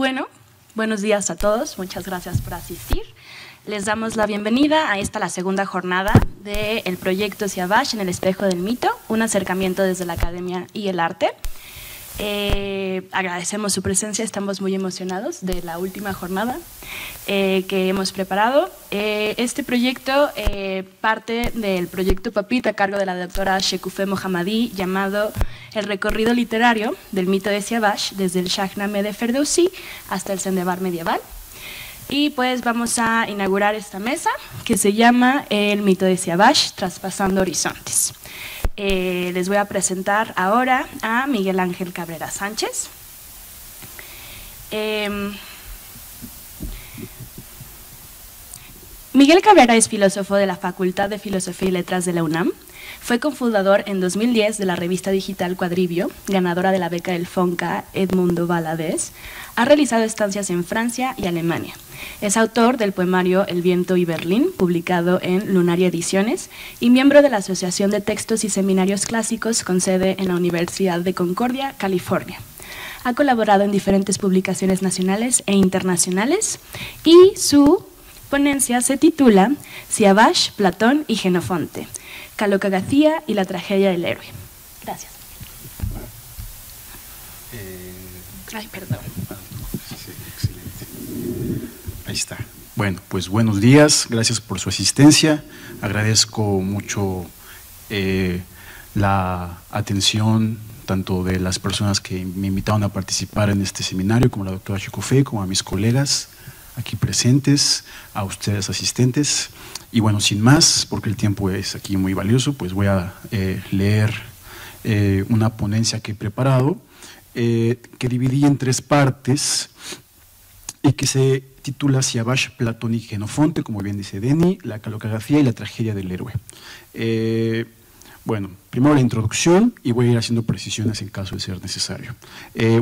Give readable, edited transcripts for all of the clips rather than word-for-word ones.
Bueno, buenos días a todos, muchas gracias por asistir. Les damos la bienvenida a la segunda jornada del proyecto Siavash en el espejo del mito, un acercamiento desde la academia y el arte. Agradecemos su presencia, estamos muy emocionados de la última jornada que hemos preparado. Este proyecto parte del proyecto PAPIT a cargo de la doctora Shekufeh Mohammadi, llamado El recorrido literario del mito de Siavash desde el Shahnameh de Ferdowsi hasta el Zendebar medieval. Y pues vamos a inaugurar esta mesa que se llama El mito de Siavash, traspasando horizontes. Les voy a presentar ahora a Miguel Ángel Cabrera Sánchez. Miguel Cabrera es filósofo de la Facultad de Filosofía y Letras de la UNAM. Fue cofundador en 2010 de la revista digital Cuadribio, ganadora de la beca del FONCA Edmundo Valadez. Ha realizado estancias en Francia y Alemania. Es autor del poemario El viento y Berlín, publicado en Lunaria Ediciones, y miembro de la Asociación de Textos y Seminarios Clásicos con sede en la Universidad de Concordia, California. Ha colaborado en diferentes publicaciones nacionales e internacionales y su ponencia se titula Siavash, Platón y Jenofonte, Calocagathía y la tragedia del héroe. Gracias. Ay, perdón. Sí, excelente. Ahí está. Bueno, pues buenos días, gracias por su asistencia. Agradezco mucho la atención tanto de las personas que me invitaron a participar en este seminario, como la doctora Shekufeh, como a mis colegas aquí presentes, a ustedes asistentes. Y bueno, sin más, porque el tiempo es aquí muy valioso, pues voy a leer una ponencia que he preparado, que dividí en 3 partes y que se titula Siavash, Platón y Jenofonte, como bien dice Deni, la calocagathía y la tragedia del héroe. Bueno, primero la introducción y voy a ir haciendo precisiones en caso de ser necesario.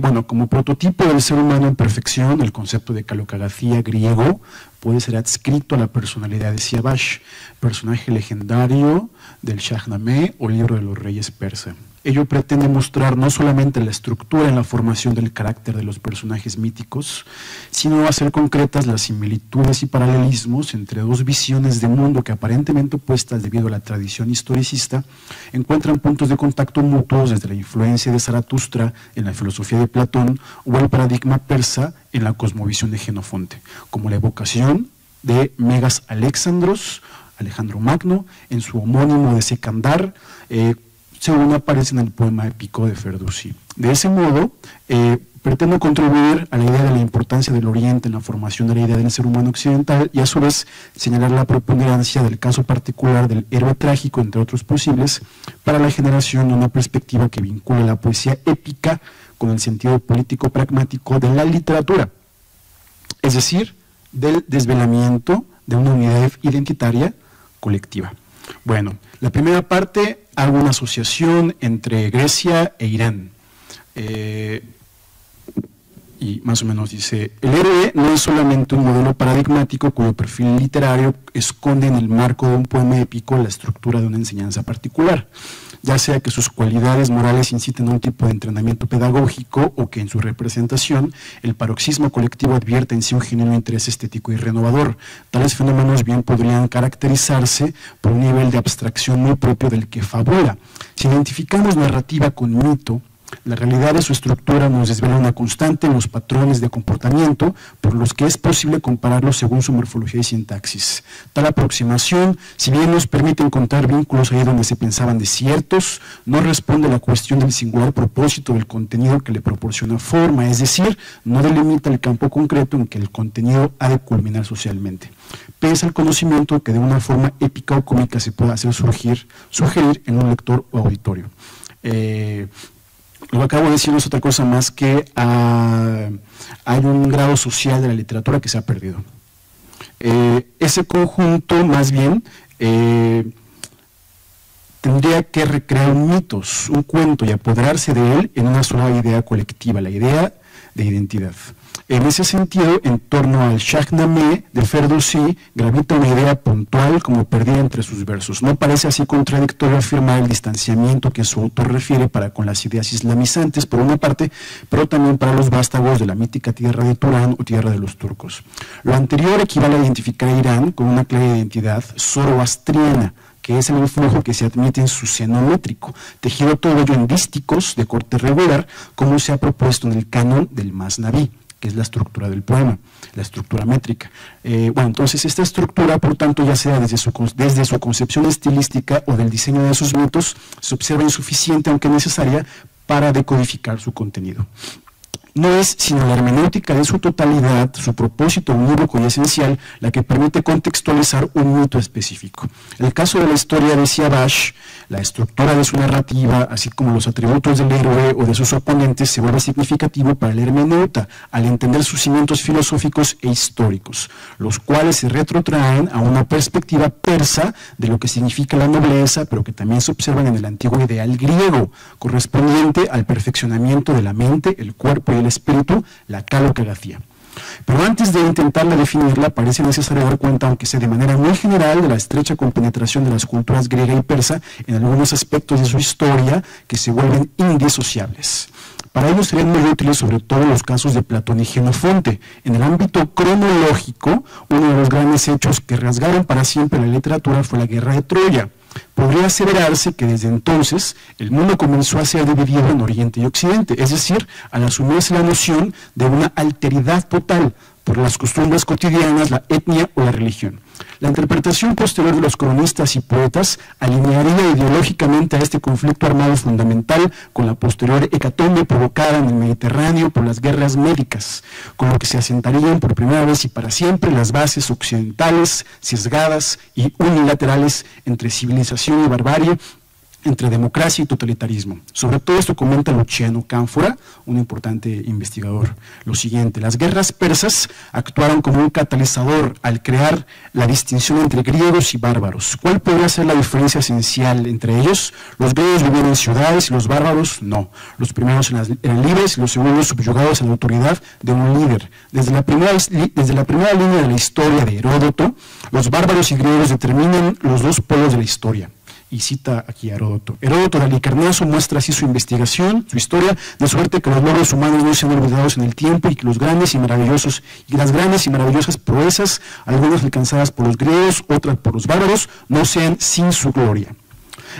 Bueno, como prototipo del ser humano en perfección, el concepto de calocagathía griego puede ser adscrito a la personalidad de Siavash, personaje legendario del Shahnameh o libro de los reyes persa. Ello pretende mostrar no solamente la estructura en la formación del carácter de los personajes míticos, sino hacer concretas las similitudes y paralelismos entre 2 visiones de mundo que aparentemente opuestas debido a la tradición historicista, encuentran puntos de contacto mutuos desde la influencia de Zaratustra en la filosofía de Platón o el paradigma persa en la cosmovisión de Jenofonte, como la evocación de Megas Alexandros, Alejandro Magno, en su homónimo de Sekandar, según aparece en el poema épico de Ferdowsi. De ese modo, pretendo contribuir a la idea de la importancia del Oriente en la formación de la idea del ser humano occidental y a su vez señalar la preponderancia del caso particular del héroe trágico, entre otros posibles, para la generación de una perspectiva que vincula la poesía épica con el sentido político pragmático de la literatura, es decir, del desvelamiento de una unidad identitaria colectiva. Bueno, la primera parte hago una asociación entre Grecia e Irán. Y más o menos dice, el héroe no es solamente un modelo paradigmático cuyo perfil literario esconde en el marco de un poema épico la estructura de una enseñanza particular, ya sea que sus cualidades morales inciten a un tipo de entrenamiento pedagógico o que en su representación el paroxismo colectivo advierte en sí un genuino interés estético y renovador. Tales fenómenos bien podrían caracterizarse por un nivel de abstracción muy propio del que fabula. Si identificamos narrativa con mito, la realidad de su estructura nos desvela una constante en los patrones de comportamiento por los que es posible compararlos según su morfología y sintaxis. Tal aproximación, si bien nos permite encontrar vínculos ahí donde se pensaban desiertos, no responde a la cuestión del singular propósito del contenido que le proporciona forma, es decir, no delimita el campo concreto en que el contenido ha de culminar socialmente. Pese al conocimiento que de una forma épica o cómica se puede hacer sugerir en un lector o auditorio. Lo que acabo de decir no es otra cosa más que hay un grado social de la literatura que se ha perdido. Ese conjunto, más bien, tendría que recrear mitos, un cuento y apoderarse de él en una sola idea colectiva, la idea de identidad. En ese sentido, en torno al Shahnameh de Ferdowsi gravita una idea puntual como perdida entre sus versos. No parece así contradictorio afirmar el distanciamiento que su autor refiere para con las ideas islamizantes, por una parte, pero también para los vástagos de la mítica tierra de Turán o tierra de los turcos. Lo anterior equivale a identificar a Irán con una clara identidad zoroastriana, que es el influjo que se admite en su seno métrico, tejido todo ello en dísticos de corte regular, como se ha propuesto en el canon del Masnaví, que es la estructura del poema, la estructura métrica. Entonces esta estructura, por tanto, ya sea desde su concepción estilística o del diseño de sus mitos, se observa insuficiente, aunque necesaria, para decodificar su contenido. No es sino la hermenéutica de su totalidad, su propósito unívoco y esencial, la que permite contextualizar un mito específico. En el caso de la historia de Siavash, la estructura de su narrativa, así como los atributos del héroe o de sus oponentes, se vuelve significativo para el hermeneuta, al entender sus cimientos filosóficos e históricos, los cuales se retrotraen a una perspectiva persa de lo que significa la nobleza, pero que también se observan en el antiguo ideal griego, correspondiente al perfeccionamiento de la mente, el cuerpo y el espíritu, la calocracia. Pero antes de intentarla definirla, parece necesario dar cuenta, aunque sea de manera muy general, de la estrecha compenetración de las culturas griega y persa en algunos aspectos de su historia que se vuelven indisociables. Para ello serían muy útiles sobre todo los casos de Platón y Jenofonte. En el ámbito cronológico, uno de los grandes hechos que rasgaron para siempre la literatura fue la guerra de Troya. Podría aseverarse que desde entonces el mundo comenzó a ser dividido en Oriente y Occidente, es decir, al asumirse la noción de una alteridad total por las costumbres cotidianas, la etnia o la religión. La interpretación posterior de los cronistas y poetas alinearía ideológicamente a este conflicto armado fundamental con la posterior hecatombe provocada en el Mediterráneo por las guerras médicas, con lo que se asentarían por primera vez y para siempre las bases occidentales, sesgadas y unilaterales entre civilización y barbarie, entre democracia y totalitarismo. Sobre todo esto comenta Luciano Cánfora, un importante investigador. Lo siguiente: las guerras persas actuaron como un catalizador al crear la distinción entre griegos y bárbaros. ¿Cuál podría ser la diferencia esencial entre ellos? Los griegos vivían en ciudades y los bárbaros no. Los primeros eran libres y los segundos subyugados a la autoridad de un líder. Desde la primera línea de la historia de Heródoto, los bárbaros y griegos determinan los dos polos de la historia. Y cita aquí a Heródoto. Heródoto de Halicarnaso muestra así su investigación, su historia, de suerte que los logros humanos no sean olvidados en el tiempo y que las grandes y maravillosas proezas, algunas alcanzadas por los griegos, otras por los bárbaros, no sean sin su gloria.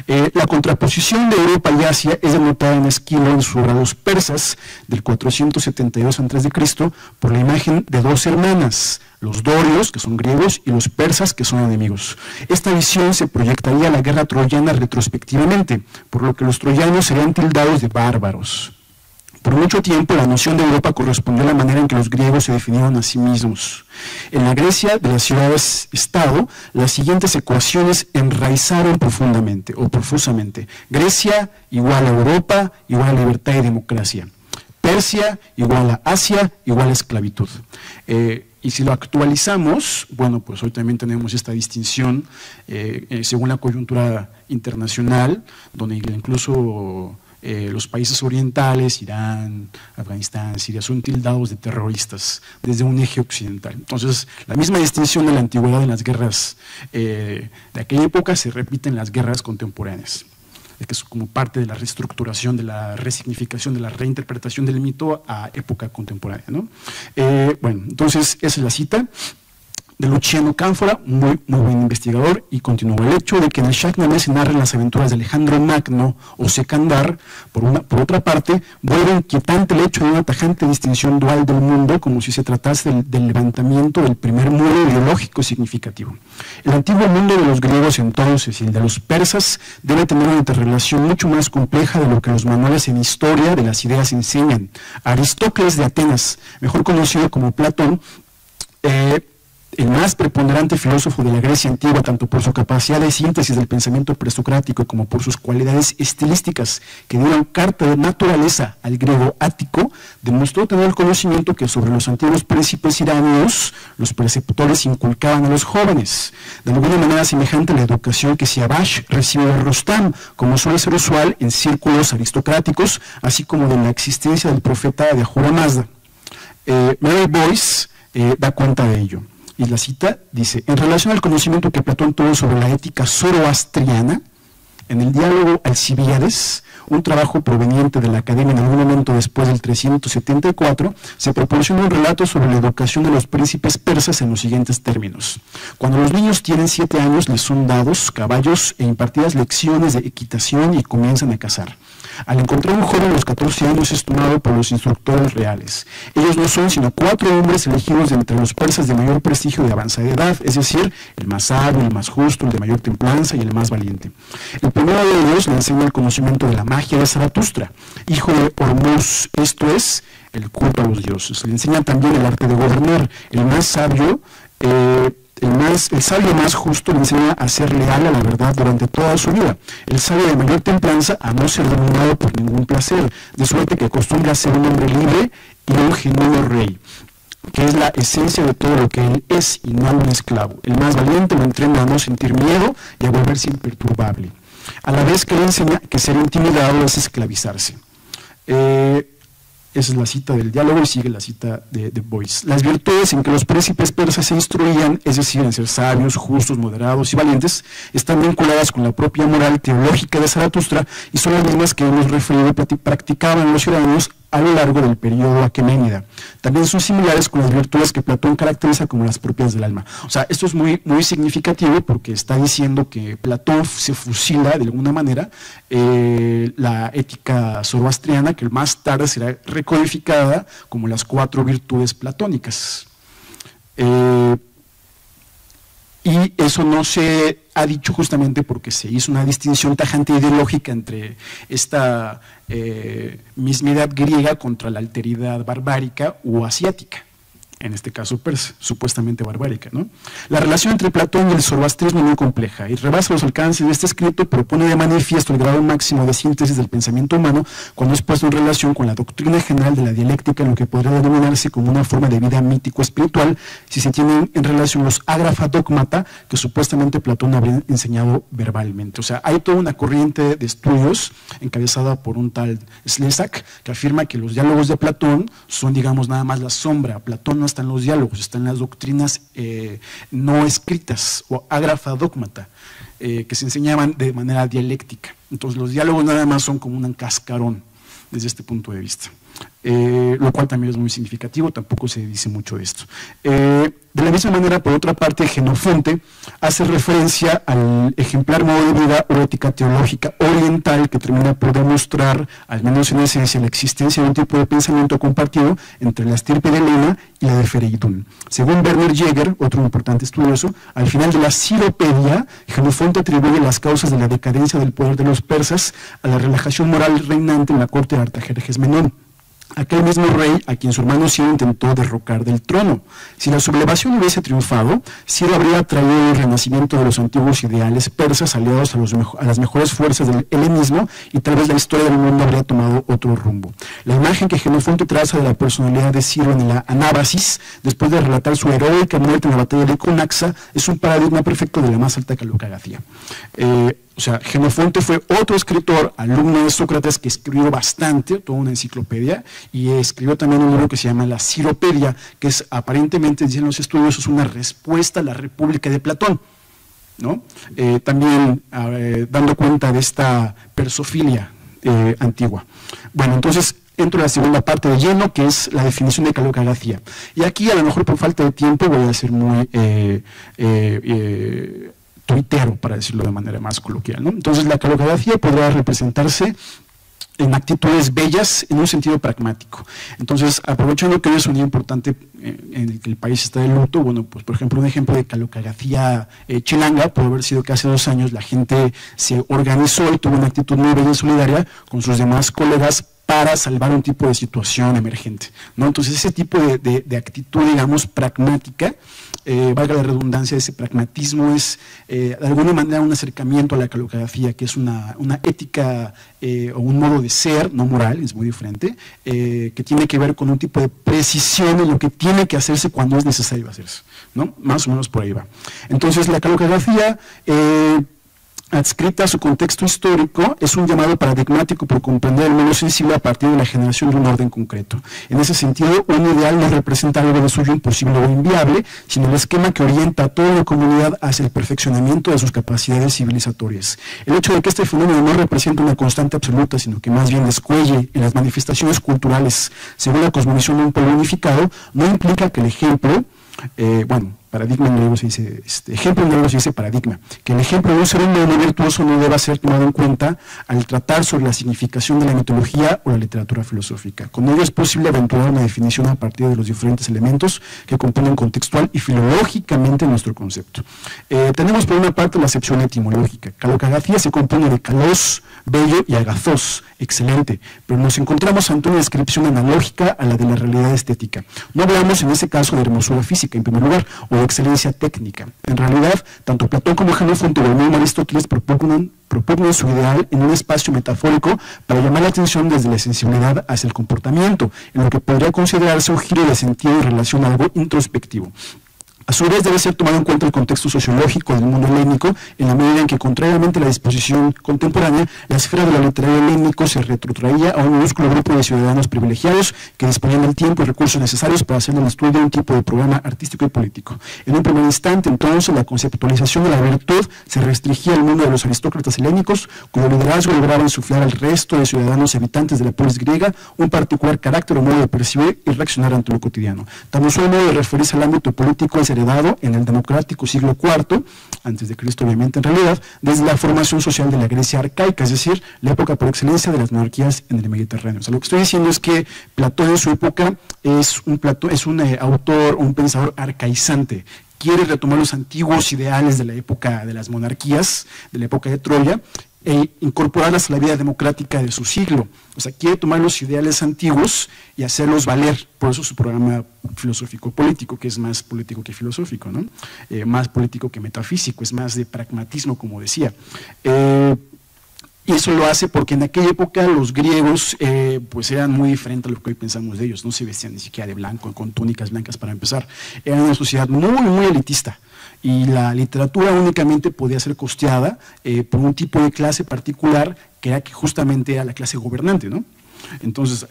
La contraposición de Europa y Asia es denotada en Esquilo en sus obra Los persas, del 472 a.C., por la imagen de dos hermanas, los dorios, que son griegos, y los persas, que son enemigos. Esta visión se proyectaría a la guerra troyana retrospectivamente, por lo que los troyanos serían tildados de bárbaros. Por mucho tiempo, la noción de Europa correspondió a la manera en que los griegos se definieron a sí mismos. En la Grecia de las ciudades-estado, las siguientes ecuaciones enraizaron profundamente o profusamente. Grecia igual a Europa, igual a libertad y democracia. Persia igual a Asia, igual a esclavitud. Y si lo actualizamos, bueno, pues hoy también tenemos esta distinción según la coyuntura internacional, donde incluso los países orientales, Irán, Afganistán, Siria, son tildados de terroristas desde un eje occidental. Entonces, la misma distinción de la antigüedad en las guerras de aquella época se repite en las guerras contemporáneas, que es como parte de la reestructuración, de la resignificación, de la reinterpretación del mito a época contemporánea, ¿no? Entonces, esa es la cita de Luciano Cánfora, muy buen investigador, y continuó. El hecho de que en el Shahnameh se narren las aventuras de Alejandro Magno o Secandar, por otra parte, vuelve inquietante el hecho de una tajante distinción dual del mundo, como si se tratase del levantamiento del primer muro ideológico significativo. El antiguo mundo de los griegos entonces y el de los persas debe tener una interrelación mucho más compleja de lo que los manuales en historia de las ideas enseñan. Aristócles de Atenas, mejor conocido como Platón, el más preponderante filósofo de la Grecia antigua, tanto por su capacidad de síntesis del pensamiento presocrático como por sus cualidades estilísticas que dieron carta de naturaleza al griego ático, demostró tener el conocimiento que sobre los antiguos príncipes iranios los preceptores inculcaban a los jóvenes, de alguna manera semejante a la educación que Siavash recibe de Rostam, como suele ser usual en círculos aristocráticos, así como de la existencia del profeta de Ahura Mazda. Mary Boyce da cuenta de ello. Y la cita dice: en relación al conocimiento que Platón tuvo sobre la ética zoroastriana, en el diálogo Alcibíades, un trabajo proveniente de la Academia en algún momento después del 374, se proporciona un relato sobre la educación de los príncipes persas en los siguientes términos. Cuando los niños tienen 7 años, les son dados caballos e impartidas lecciones de equitación y comienzan a cazar. Al encontrar un joven a los 14 años es tomado por los instructores reales. Ellos no son sino 4 hombres elegidos de entre los persas de mayor prestigio de avanzada edad, es decir, el más sabio, el más justo, el de mayor templanza y el más valiente. El primero de ellos le enseña el conocimiento de la magia de Zaratustra, hijo de Hormuz, esto es, el culto a los dioses. Le enseña también el arte de gobernar. El más sabio, el sabio más justo le enseña a ser leal a la verdad durante toda su vida. El sabio de mayor templanza a no ser dominado por ningún placer, de suerte que acostumbra a ser un hombre libre y un genuino rey, que es la esencia de todo lo que él es y no un esclavo. El más valiente lo entrena a no sentir miedo y a volverse imperturbable, a la vez que le enseña que ser intimidado es esclavizarse. Esa es la cita del diálogo y sigue la cita de Boyce. Las virtudes en que los príncipes persas se instruían, es decir, en ser sabios, justos, moderados y valientes, están vinculadas con la propia moral teológica de Zaratustra y son las mismas que hemos referido y practicaban los ciudadanos a lo largo del periodo aqueménida. También son similares con las virtudes que Platón caracteriza como las propias del alma. O sea, esto es muy significativo porque está diciendo que Platón se fusila de alguna manera la ética zoroastriana, que más tarde será recodificada como las 4 virtudes platónicas. Y eso no se ha dicho justamente porque se hizo una distinción tajante ideológica entre esta mismidad griega contra la alteridad barbárica o asiática, en este caso persa, supuestamente barbárica, ¿no? La relación entre Platón y el zoroastrismo es muy compleja y rebasa los alcances de este escrito, pero pone de manifiesto el grado máximo de síntesis del pensamiento humano cuando es puesto en relación con la doctrina general de la dialéctica, en lo que podría denominarse como una forma de vida mítico-espiritual, si se tienen en relación los ágrafa dogmata que supuestamente Platón habría enseñado verbalmente. O sea, hay toda una corriente de estudios encabezada por un tal Slezak que afirma que los diálogos de Platón son, digamos, nada más la sombra. Platón no está en los diálogos, está en las doctrinas no escritas o ágrafa dogmata que se enseñaban de manera dialéctica. Entonces los diálogos nada más son como un cascarón desde este punto de vista, lo cual también es muy significativo, tampoco se dice mucho de esto. De la misma manera, por otra parte, Jenofonte hace referencia al ejemplar modo de vida o ética teológica oriental que termina por demostrar, al menos en esencia, la existencia de un tipo de pensamiento compartido entre la estirpe de Helena y la de Fereidún. Según Werner Jäger, otro importante estudioso, al final de la Ciropedia, Jenofonte atribuye las causas de la decadencia del poder de los persas a la relajación moral reinante en la corte de Artajerjes Menón, aquel mismo rey a quien su hermano Ciro intentó derrocar del trono. Si la sublevación hubiese triunfado, Ciro habría traído el renacimiento de los antiguos ideales persas aliados a las mejores fuerzas del helenismo y tal vez la historia del mundo habría tomado otro rumbo. La imagen que Jenofonte traza de la personalidad de Ciro en la Anábasis, después de relatar su heroica muerte en la batalla de Conaxa, es un paradigma perfecto de la más alta calocracia. O sea, Jenofonte fue otro escritor, alumno de Sócrates, que escribió bastante, toda una enciclopedia, y escribió también un libro que se llama La Ciropedia, que es aparentemente, dicen los estudiosos, una respuesta a la República de Platón, ¿no? También dando cuenta de esta persofilia antigua. Bueno, entonces entro a la segunda parte de lleno, que es la definición de calocracia. Y aquí, a lo mejor por falta de tiempo, voy a ser muy tuitero, para decirlo de manera más coloquial, ¿no? Entonces, la calocracia podrá representarse en actitudes bellas en un sentido pragmático. Entonces, aprovechando que hoy es un día importante en el que el país está de luto, bueno, pues por ejemplo un ejemplo de calocracia chilanga puede haber sido que hace 2 años la gente se organizó y tuvo una actitud muy bella y solidaria con sus demás colegas para salvar un tipo de situación emergente, ¿no? Entonces ese tipo de actitud, digamos, pragmática, valga la redundancia, ese pragmatismo es de alguna manera un acercamiento a la calocracia, que es una ética o un modo de ser, no moral, es muy diferente, que tiene que ver con un tipo de precisión en lo que tiene que hacerse cuando es necesario hacerse, ¿no? Más o menos por ahí va. Entonces la calocracia adscrita a su contexto histórico, es un llamado paradigmático por comprender el mundo sensible a partir de la generación de un orden concreto. En ese sentido, un ideal no representa algo de suyo imposible o inviable, sino el esquema que orienta a toda la comunidad hacia el perfeccionamiento de sus capacidades civilizatorias. El hecho de que este fenómeno no representa una constante absoluta, sino que más bien descuelle en las manifestaciones culturales según la cosmovisión de un pueblo unificado, no implica que el ejemplo, paradigma en griego se dice, ejemplo en griego se dice paradigma, que el ejemplo de un ser humano virtuoso no deba ser tomado en cuenta al tratar sobre la significación de la mitología o la literatura filosófica. Con ello es posible aventurar una definición a partir de los diferentes elementos que componen contextual y filológicamente nuestro concepto. Tenemos por una parte la acepción etimológica. Calocagathia se compone de kalos, bello, y agathos, excelente, pero nos encontramos ante una descripción analógica a la de la realidad estética. No hablamos en ese caso de hermosura física, en primer lugar, o de excelencia técnica. En realidad, tanto Platón como Jenofonte o el mismo Aristóteles propugnan su ideal en un espacio metafórico para llamar la atención desde la sensibilidad hacia el comportamiento, en lo que podría considerarse un giro de sentido en relación a algo introspectivo. A su vez debe ser tomado en cuenta el contexto sociológico del mundo helénico, en la medida en que, contrariamente a la disposición contemporánea, la esfera de la literatura helénico se retrotraía a un minúsculo grupo de ciudadanos privilegiados que disponían del tiempo y recursos necesarios para hacer del estudio de un tipo de programa artístico y político. En un primer instante, entonces, la conceptualización de la virtud se restringía al mundo de los aristócratas helénicos, cuyo liderazgo lograba insuflar al resto de ciudadanos habitantes de la polis griega un particular carácter o modo de percibir y reaccionar ante lo cotidiano. Tan usual modo de referirse al ámbito político es heredado en el democrático siglo IV, antes de Cristo obviamente en realidad, desde la formación social de la Grecia arcaica, es decir, la época por excelencia de las monarquías en el Mediterráneo. O sea, lo que estoy diciendo es que Platón en su época es un autor, un pensador arcaizante. Quiere retomar los antiguos ideales de la época de las monarquías, de la época de Troya, e incorporarlas a la vida democrática de su siglo. O sea, quiere tomar los ideales antiguos y hacerlos valer. Por eso su programa filosófico-político, que es más político que filosófico, ¿no? Más político que metafísico, es más de pragmatismo, como decía. Y eso lo hace porque en aquella época los griegos pues eran muy diferentes a lo que hoy pensamos de ellos. No se vestían ni siquiera de blanco, con túnicas blancas para empezar. Era una sociedad muy, muy elitista. Y la literatura únicamente podía ser costeada por un tipo de clase particular que era que justamente era la clase gobernante, ¿no? Entonces,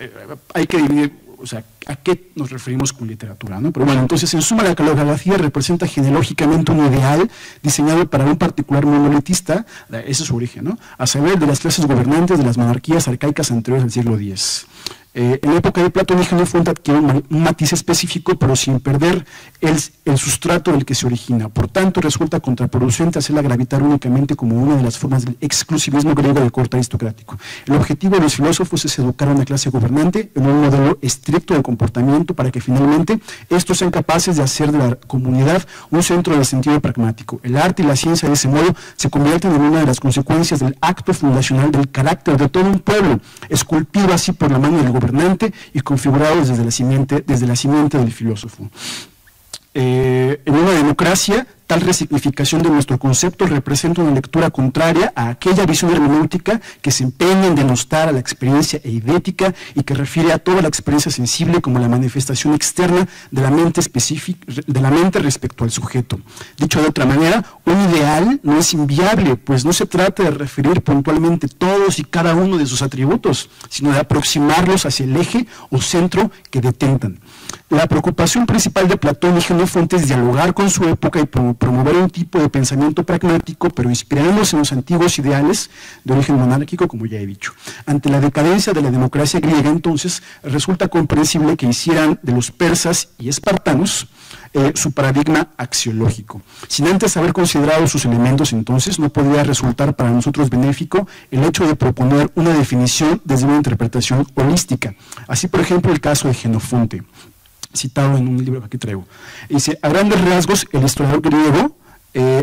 hay que dividir, o sea, ¿a qué nos referimos con literatura, ¿no? Pero bueno, entonces, en suma, la calocagathia representa genealógicamente un ideal diseñado para un particular mundo elitista, ese es su origen, ¿no? A saber, de las clases gobernantes de las monarquías arcaicas anteriores al siglo X. En la época de Platón y Jenofonte adquiere un matiz específico, pero sin perder el sustrato del que se origina. Por tanto, resulta contraproducente hacerla gravitar únicamente como una de las formas del exclusivismo griego de corte aristocrático. El objetivo de los filósofos es educar a una clase gobernante en un modelo estricto de comportamiento para que finalmente estos sean capaces de hacer de la comunidad un centro del sentido pragmático. El arte y la ciencia de ese modo se convierten en una de las consecuencias del acto fundacional del carácter de todo un pueblo, esculpido así por la mano del gobernante y configurados desde la simiente del filósofo. En una democracia, tal resignificación de nuestro concepto representa una lectura contraria a aquella visión hermenéutica que se empeña en denostar a la experiencia eidética y que refiere a toda la experiencia sensible como la manifestación externa de la mente respecto al sujeto. Dicho de otra manera, un ideal no es inviable, pues no se trata de referir puntualmente todos y cada uno de sus atributos, sino de aproximarlos hacia el eje o centro que detentan. La preocupación principal de Platón y Jenofonte es dialogar con su época y promover un tipo de pensamiento pragmático, pero inspirándose en los antiguos ideales de origen monárquico, como ya he dicho. Ante la decadencia de la democracia griega, entonces, resulta comprensible que hicieran de los persas y espartanos su paradigma axiológico. Sin antes haber considerado sus elementos, entonces, no podría resultar para nosotros benéfico el hecho de proponer una definición desde una interpretación holística. Así, por ejemplo, el caso de Jenofonte, citado en un libro que aquí traigo. Dice, a grandes rasgos, el historiador griego,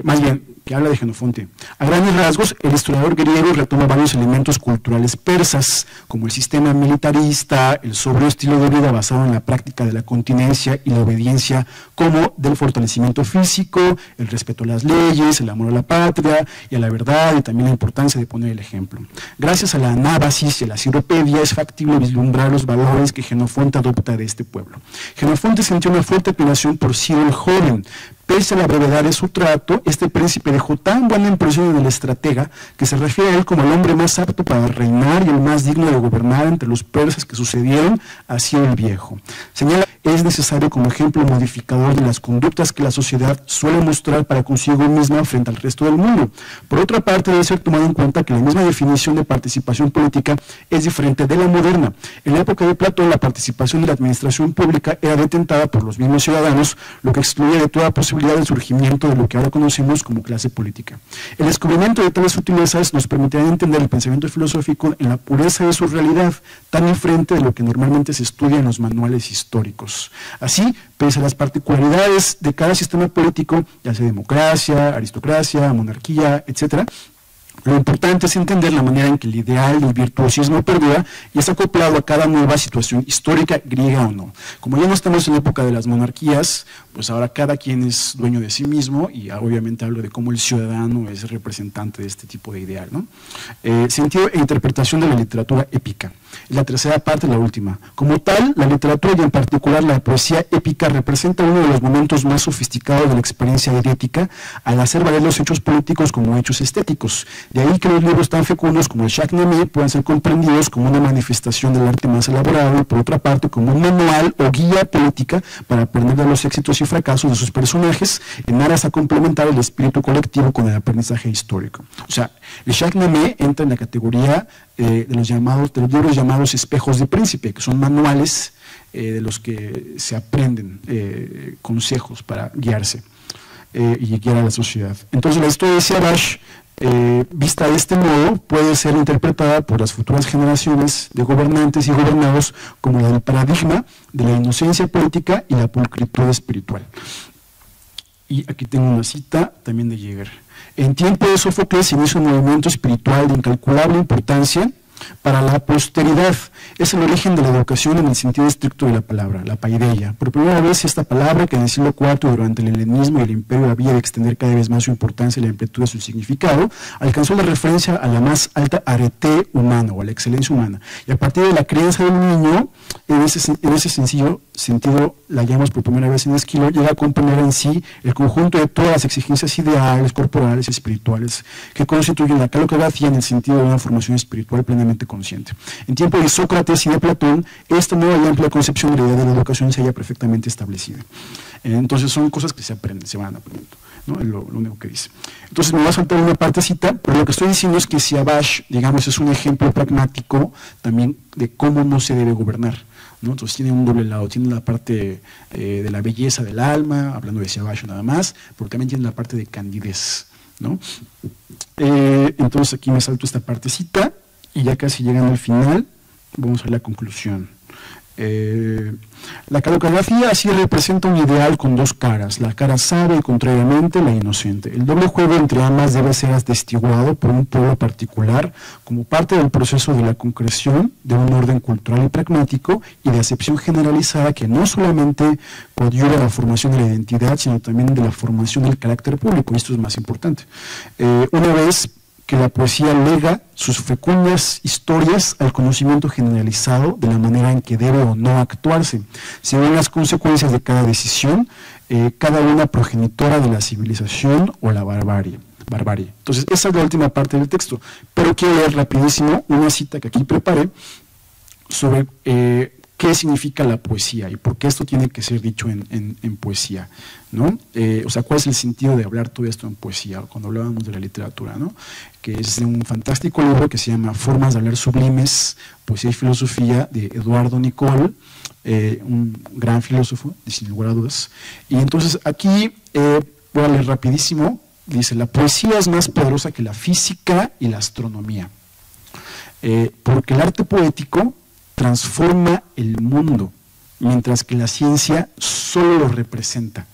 más bien, que habla de Jenofonte, a grandes rasgos, el historiador griego retoma varios elementos culturales persas, como el sistema militarista, el sobrio estilo de vida basado en la práctica de la continencia y la obediencia, como del fortalecimiento físico, el respeto a las leyes, el amor a la patria y a la verdad, y también la importancia de poner el ejemplo. Gracias a la anábasis y a la ciropedia es factible vislumbrar los valores que Jenofonte adopta de este pueblo. Jenofonte sintió una fuerte admiración por Ciro el joven, Pese a la brevedad de su trato, este príncipe dejó tan buena impresión en el estratega que se refiere a él como el hombre más apto para reinar y el más digno de gobernar entre los persas que sucedieron a Ciro el Viejo. Señala que es necesario como ejemplo modificador de las conductas que la sociedad suele mostrar para consigo misma frente al resto del mundo. Por otra parte, debe ser tomado en cuenta que la misma definición de participación política es diferente de la moderna. En la época de Platón, la participación de la administración pública era detentada por los mismos ciudadanos, lo que excluía de toda posibilidad del surgimiento de lo que ahora conocemos como clase política. El descubrimiento de tales sutilezas nos permitirá entender el pensamiento filosófico en la pureza de su realidad, tan diferente de lo que normalmente se estudia en los manuales históricos. Así, pese a las particularidades de cada sistema político, ya sea democracia, aristocracia, monarquía, etc., lo importante es entender la manera en que el ideal del virtuosismo perdura y es acoplado a cada nueva situación histórica, griega o no. Como ya no estamos en la época de las monarquías, pues ahora cada quien es dueño de sí mismo y obviamente hablo de cómo el ciudadano es representante de este tipo de ideal, ¿no? Sentido e interpretación de la literatura épica. La tercera parte, la última. Como tal, la literatura y en particular la poesía épica representa uno de los momentos más sofisticados de la experiencia idética al hacer valer los hechos políticos como hechos estéticos. De ahí que los libros tan fecundos como el Shahnameh puedan ser comprendidos como una manifestación del arte más elaborado y por otra parte como un manual o guía política para aprender de los éxitos y fracasos de sus personajes en aras a complementar el espíritu colectivo con el aprendizaje histórico. O sea, el Shahnameh entra en la categoría de los libros llamados espejos de príncipe, que son manuales de los que se aprenden consejos para guiarse y guiar a la sociedad. Entonces la historia de Siavash, vista de este modo, puede ser interpretada por las futuras generaciones de gobernantes y gobernados como la del paradigma de la inocencia política y la pulcritud espiritual. Y aquí tengo una cita también de Jäger. En tiempo de Sófocles se inicia un movimiento espiritual de incalculable importancia para la posteridad. Es el origen de la educación en el sentido estricto de la palabra, la paideia. Por primera vez esta palabra, que en el siglo IV durante el helenismo y el imperio había de extender cada vez más su importancia y la amplitud de su significado, alcanzó la referencia a la más alta arete humana o a la excelencia humana. Y a partir de la crianza del niño, en ese sencillo sentido, la llamamos por primera vez en Esquilo, llega a comprender en sí el conjunto de todas las exigencias ideales, corporales y espirituales que constituyen la calocracia en el sentido de una formación espiritual plenamente consciente. En tiempo de Sócrates y de Platón, esta nueva y amplia concepción de la idea de la educación se halla perfectamente establecida. Entonces son cosas que se aprenden, se van aprendiendo, ¿no? Es lo único que dice. Entonces me voy a saltar una partecita, pero lo que estoy diciendo es que Siavash, digamos, es un ejemplo pragmático también de cómo no se debe gobernar, ¿no? Entonces tiene un doble lado, tiene la parte de la belleza del alma, hablando de Siavash nada más, pero también tiene la parte de candidez, ¿no? Entonces aquí me salto esta partecita y ya casi llegando al final, vamos a la conclusión. La calocracia así representa un ideal con dos caras, la cara sabia y contrariamente la inocente. El doble juego entre ambas debe ser atestiguado por un pueblo particular como parte del proceso de la concreción de un orden cultural y pragmático y de acepción generalizada que no solamente coadyuva a la formación de la identidad, sino también de la formación del carácter público, y esto es más importante. Una vez que la poesía lega sus fecundas historias al conocimiento generalizado de la manera en que debe o no actuarse, según las consecuencias de cada decisión, cada una progenitora de la civilización o la barbarie. Entonces, esa es la última parte del texto, pero quiero leer rapidísimo una cita que aquí preparé sobre qué significa la poesía y por qué esto tiene que ser dicho en poesía, ¿no? O sea, cuál es el sentido de hablar todo esto en poesía, cuando hablábamos de la literatura, ¿no? Que es de un fantástico libro que se llama Formas de hablar sublimes, poesía y filosofía, de Eduardo Nicol, un gran filósofo, sin lugar a dudas. Y entonces aquí voy a leer rapidísimo, dice: la poesía es más poderosa que la física y la astronomía, porque el arte poético transforma el mundo, mientras que la ciencia solo lo representa,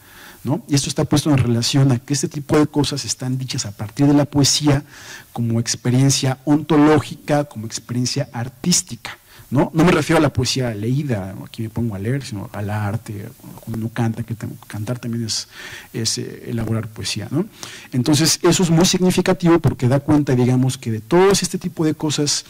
¿no? Y esto está puesto en relación a que este tipo de cosas están dichas a partir de la poesía como experiencia ontológica, como experiencia artística, ¿no? No me refiero a la poesía leída, aquí me pongo a leer, sino al arte, cuando uno canta, que cantar también es elaborar poesía, ¿no? Entonces eso es muy significativo porque da cuenta, digamos, que de todo este tipo de cosas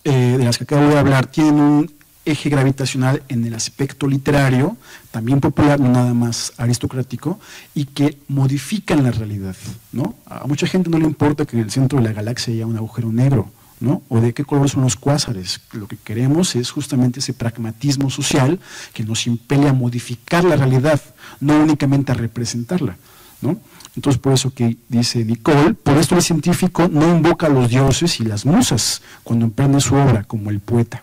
de las que acabo de hablar, tienen un eje gravitacional en el aspecto literario, también popular, no nada más aristocrático, y que modifican la realidad, ¿no? A mucha gente no le importa que en el centro de la galaxia haya un agujero negro, ¿no? O de qué color son los cuásares. Lo que queremos es justamente ese pragmatismo social que nos impele a modificar la realidad, no únicamente a representarla, ¿no? Entonces, por eso que dice Nicole, por esto el científico no invoca a los dioses y las musas cuando emprende su obra, como el poeta,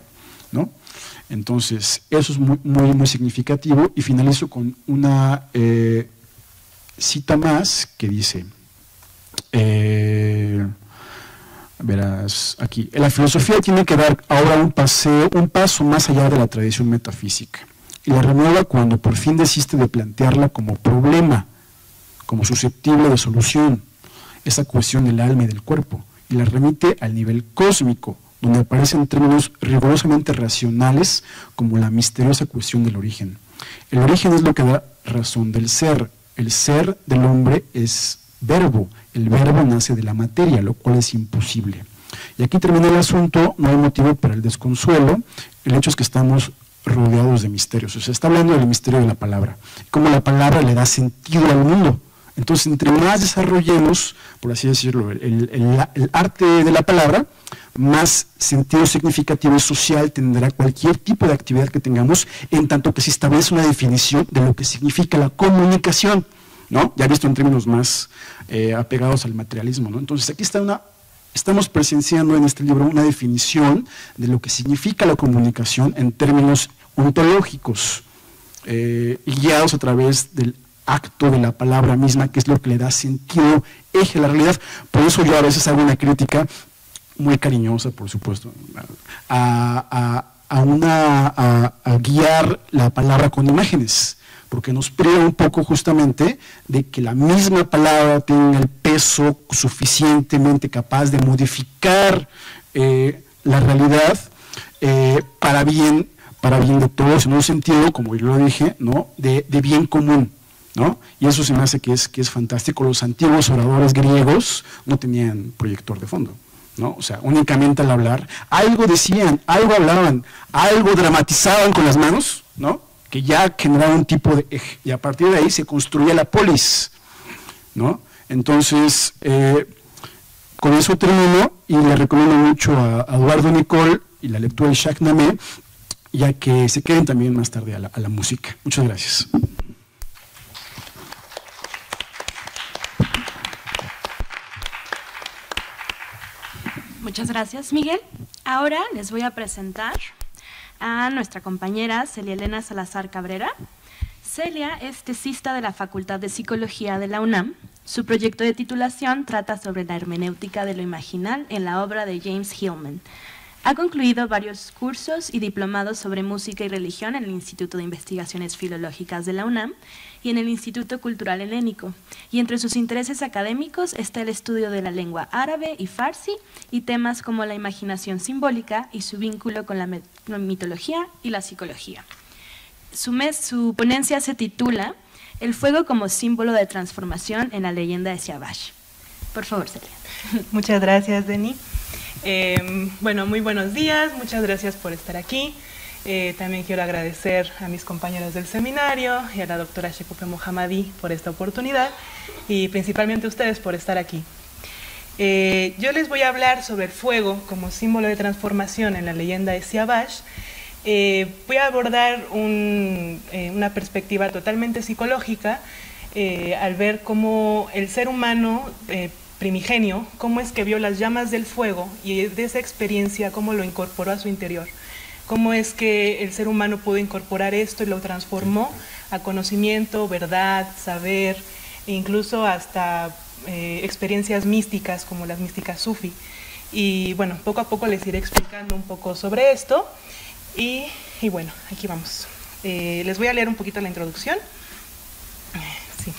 ¿no? Entonces, eso es muy significativo, y finalizo con una cita más que dice, verás aquí, la filosofía tiene que dar ahora un paso más allá de la tradición metafísica, y la renueva cuando por fin desiste de plantearla como problema, como susceptible de solución, esa cuestión del alma y del cuerpo, y la remite al nivel cósmico, donde aparecen términos rigurosamente racionales como la misteriosa cuestión del origen. El origen es lo que da razón del ser. El ser del hombre es verbo, el verbo nace de la materia, lo cual es imposible. Y aquí termina el asunto, no hay motivo para el desconsuelo, el hecho es que estamos rodeados de misterios, o sea, está hablando del misterio de la palabra, cómo la palabra le da sentido al mundo. Entonces, entre más desarrollemos, por así decirlo, el arte de la palabra, más sentido significativo y social tendrá cualquier tipo de actividad que tengamos, en tanto que se establece una definición de lo que significa la comunicación, ¿no? Ya visto en términos más apegados al materialismo, ¿no? Entonces, aquí estamos presenciando en este libro una definición de lo que significa la comunicación en términos ontológicos, y guiados a través del acto de la palabra misma, que es lo que le da sentido, eje a la realidad. Por eso yo a veces hago una crítica muy cariñosa, por supuesto, a guiar la palabra con imágenes, porque nos priva un poco justamente de que la misma palabra tenga el peso suficientemente capaz de modificar la realidad para bien de todos, en un sentido, como yo lo dije, ¿no? de bien común, ¿no? Y eso se me hace que es fantástico. Los antiguos oradores griegos no tenían proyector de fondo, ¿no? O sea, únicamente al hablar, algo decían, algo hablaban, algo dramatizaban con las manos, ¿no? Que ya generaba un tipo de eje, y a partir de ahí se construía la polis, ¿no? Entonces, con eso termino, y le recomiendo mucho a Eduardo Nicole y la lectura de Shahnameh, ya que se queden también más tarde a la música. Muchas gracias. Muchas gracias, Miguel. Ahora les voy a presentar a nuestra compañera Celia Elena Salazar Cabrera. Celia es tesista de la Facultad de Psicología de la UNAM. Su proyecto de titulación trata sobre la hermenéutica de lo imaginal en la obra de James Hillman. Ha concluido varios cursos y diplomados sobre música y religión en el Instituto de Investigaciones Filológicas de la UNAM y en el Instituto Cultural Helénico. Y entre sus intereses académicos está el estudio de la lengua árabe y farsi y temas como la imaginación simbólica y su vínculo con la mitología y la psicología. Su ponencia se titula El fuego como símbolo de transformación en la leyenda de Siavash. Por favor, Celia. Muchas gracias, Deni. Bueno, muy buenos días, muchas gracias por estar aquí. También quiero agradecer a mis compañeros del seminario y a la doctora Shekupe Mohammadi por esta oportunidad y principalmente a ustedes por estar aquí. Yo les voy a hablar sobre el fuego como símbolo de transformación en la leyenda de Siavash. Voy a abordar una perspectiva totalmente psicológica al ver cómo el ser humano primigenio, cómo es que vio las llamas del fuego y de esa experiencia cómo lo incorporó a su interior, cómo es que el ser humano pudo incorporar esto y lo transformó a conocimiento, verdad, saber, e incluso hasta experiencias místicas como las místicas sufi. Y bueno, poco a poco les iré explicando un poco sobre esto y bueno, aquí vamos. Les voy a leer un poquito la introducción. Sí.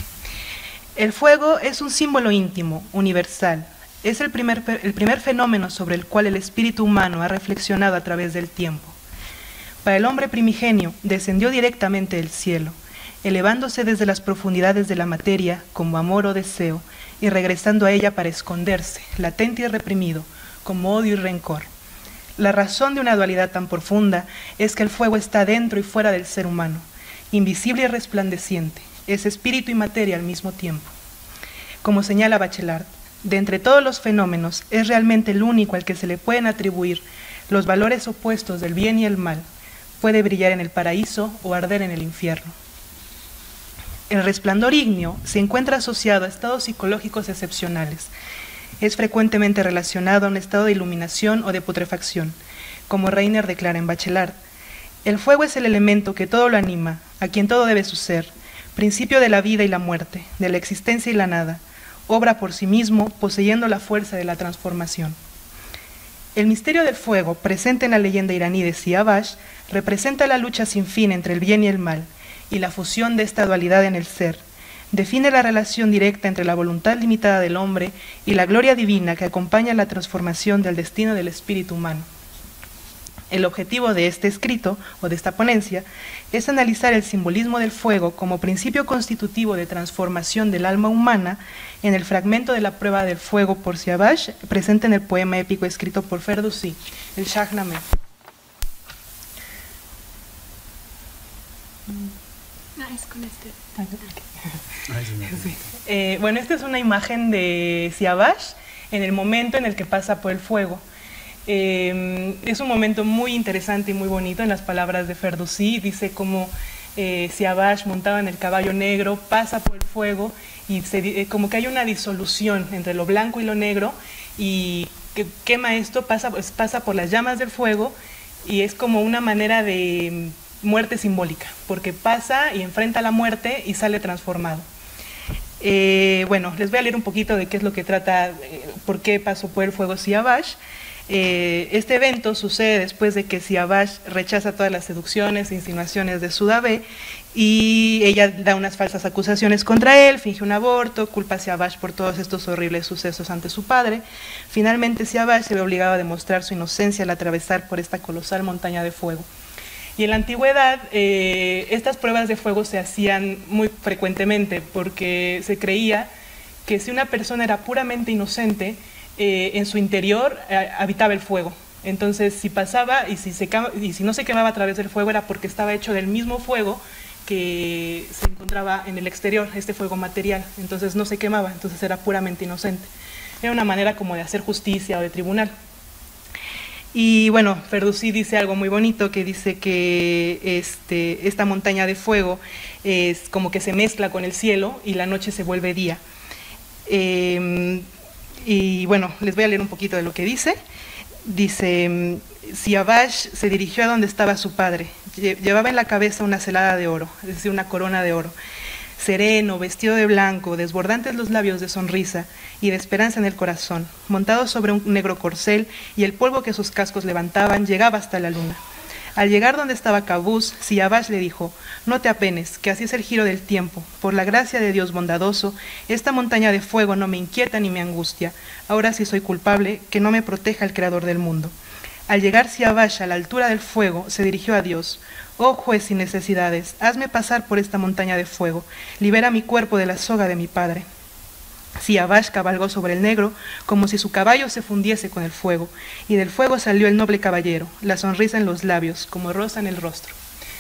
El fuego es un símbolo íntimo, universal. Es el primer fenómeno sobre el cual el espíritu humano ha reflexionado a través del tiempo. Para el hombre primigenio, descendió directamente del cielo, elevándose desde las profundidades de la materia como amor o deseo, y regresando a ella para esconderse, latente y reprimido, como odio y rencor. La razón de una dualidad tan profunda es que el fuego está dentro y fuera del ser humano, invisible y resplandeciente, es espíritu y materia al mismo tiempo. Como señala Bachelard, de entre todos los fenómenos es realmente el único al que se le pueden atribuir los valores opuestos del bien y el mal. Puede brillar en el paraíso o arder en el infierno. El resplandor ígneo se encuentra asociado a estados psicológicos excepcionales. Es frecuentemente relacionado a un estado de iluminación o de putrefacción, como Reiner declara en Bachelard. El fuego es el elemento que todo lo anima, a quien todo debe su ser, principio de la vida y la muerte, de la existencia y la nada, obra por sí mismo, poseyendo la fuerza de la transformación. El misterio del fuego, presente en la leyenda iraní de Siavash, representa la lucha sin fin entre el bien y el mal, y la fusión de esta dualidad en el ser. Define la relación directa entre la voluntad limitada del hombre y la gloria divina que acompaña la transformación del destino del espíritu humano. El objetivo de este escrito, o de esta ponencia, es analizar el simbolismo del fuego como principio constitutivo de transformación del alma humana en el fragmento de la prueba del fuego por Siavash, presente en el poema épico escrito por Ferdowsi, el Shahnameh. Es con este. Bueno, esta es una imagen de Siavash en el momento en el que pasa por el fuego. Es un momento muy interesante y muy bonito en las palabras de Ferdowsi. Dice cómo Siavash, montado en el caballo negro, pasa por el fuego y como que hay una disolución entre lo blanco y lo negro, y que quema esto, pasa por las llamas del fuego, y es como una manera de muerte simbólica, porque pasa y enfrenta la muerte y sale transformado. Bueno, les voy a leer un poquito de qué es lo que trata, por qué pasó por el fuego Siavash. Este evento sucede después de que Siavash rechaza todas las seducciones e insinuaciones de Sudabé, y ella da unas falsas acusaciones contra él, finge un aborto, culpa a Siavash por todos estos horribles sucesos ante su padre. Finalmente Siavash se ve obligado a demostrar su inocencia al atravesar por esta colosal montaña de fuego. Y en la antigüedad estas pruebas de fuego se hacían muy frecuentemente, porque se creía que si una persona era puramente inocente, en su interior habitaba el fuego. Entonces, si pasaba y si no se quemaba a través del fuego, era porque estaba hecho del mismo fuego que se encontraba en el exterior, este fuego material. Entonces no se quemaba, entonces era puramente inocente. Era una manera como de hacer justicia o de tribunal. Y bueno, Ferdowsi dice algo muy bonito, que dice que esta montaña de fuego es como que se mezcla con el cielo y la noche se vuelve día. Y bueno, les voy a leer un poquito de lo que dice. Dice: Siavash se dirigió a donde estaba su padre. Llevaba en la cabeza una celada de oro, es decir, una corona de oro. Sereno, vestido de blanco, desbordantes los labios de sonrisa y de esperanza en el corazón, montado sobre un negro corcel, y el polvo que sus cascos levantaban llegaba hasta la luna. Al llegar donde estaba Qaboos, Siavash le dijo: no te apenes, que así es el giro del tiempo. Por la gracia de Dios bondadoso, esta montaña de fuego no me inquieta ni me angustia. Ahora sí soy culpable, que no me proteja el Creador del mundo. Al llegar Siavash a la altura del fuego, se dirigió a Dios: oh juez sin necesidades, hazme pasar por esta montaña de fuego, libera mi cuerpo de la soga de mi padre. Siavash cabalgó sobre el negro como si su caballo se fundiese con el fuego, y del fuego salió el noble caballero, la sonrisa en los labios, como rosa en el rostro.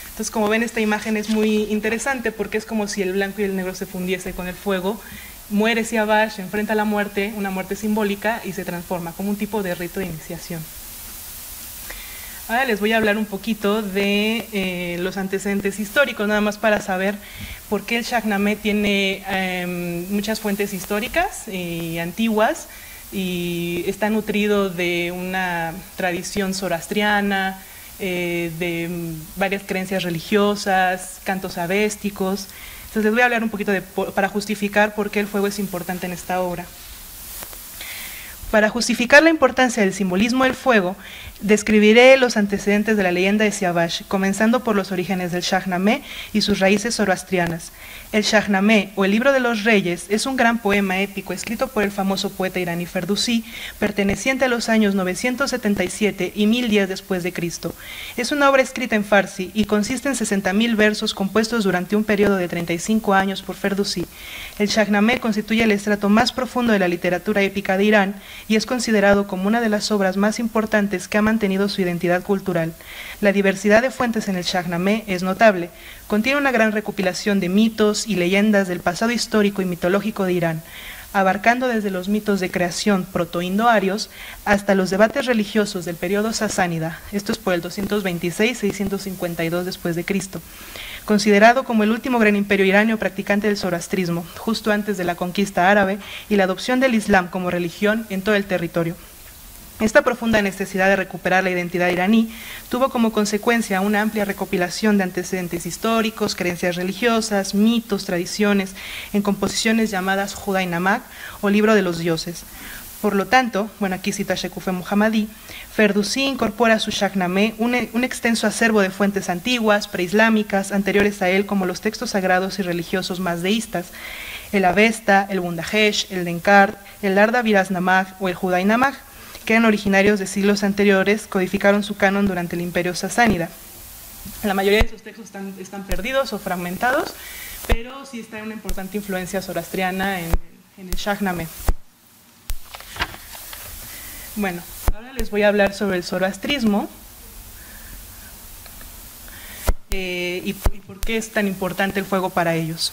Entonces, como ven, esta imagen es muy interesante porque es como si el blanco y el negro se fundiese con el fuego. Muere Siavash, enfrenta la muerte, una muerte simbólica, y se transforma como un tipo de rito de iniciación. Ahora les voy a hablar un poquito de los antecedentes históricos, nada más para saber por qué el Shahnameh tiene muchas fuentes históricas y antiguas, y está nutrido de una tradición zoroastriana, de varias creencias religiosas, cantos avésticos. Entonces les voy a hablar un poquito para justificar por qué el fuego es importante en esta obra. Para justificar la importancia del simbolismo del fuego, describiré los antecedentes de la leyenda de Siavash, comenzando por los orígenes del Shahnameh y sus raíces zoroastrianas. El Shahnameh, o el Libro de los Reyes, es un gran poema épico escrito por el famoso poeta iraní Ferdowsi, perteneciente a los años 977 y 1010 después de Cristo. Es una obra escrita en farsi y consiste en 60.000 versos compuestos durante un periodo de 35 años por Ferdowsi. El Shahnameh constituye el estrato más profundo de la literatura épica de Irán y es considerado como una de las obras más importantes que ha mantenido su identidad cultural. La diversidad de fuentes en el Shahnameh es notable. Contiene una gran recopilación de mitos y leyendas del pasado histórico y mitológico de Irán, abarcando desde los mitos de creación protoindoarios hasta los debates religiosos del periodo sasánida, esto es por el 226-652 después de Cristo, considerado como el último gran imperio iranio practicante del zoroastrismo, justo antes de la conquista árabe y la adopción del Islam como religión en todo el territorio. Esta profunda necesidad de recuperar la identidad iraní tuvo como consecuencia una amplia recopilación de antecedentes históricos, creencias religiosas, mitos, tradiciones, en composiciones llamadas Judainamak o Libro de los Dioses. Por lo tanto, bueno, aquí cita Shekufe Mohammadi, Ferdowsi incorpora a su Shahnameh un extenso acervo de fuentes antiguas, preislámicas, anteriores a él, como los textos sagrados y religiosos más deístas, el Avesta, el Bundahesh, el Denkard, el Arda Viraznamaj o el Judainamak, que eran originarios de siglos anteriores, codificaron su canon durante el imperio sasánida. La mayoría de esos textos están perdidos o fragmentados, pero sí está una importante influencia zoroastriana en el Shahnameh. Bueno, ahora les voy a hablar sobre el zoroastrismo y por qué es tan importante el fuego para ellos.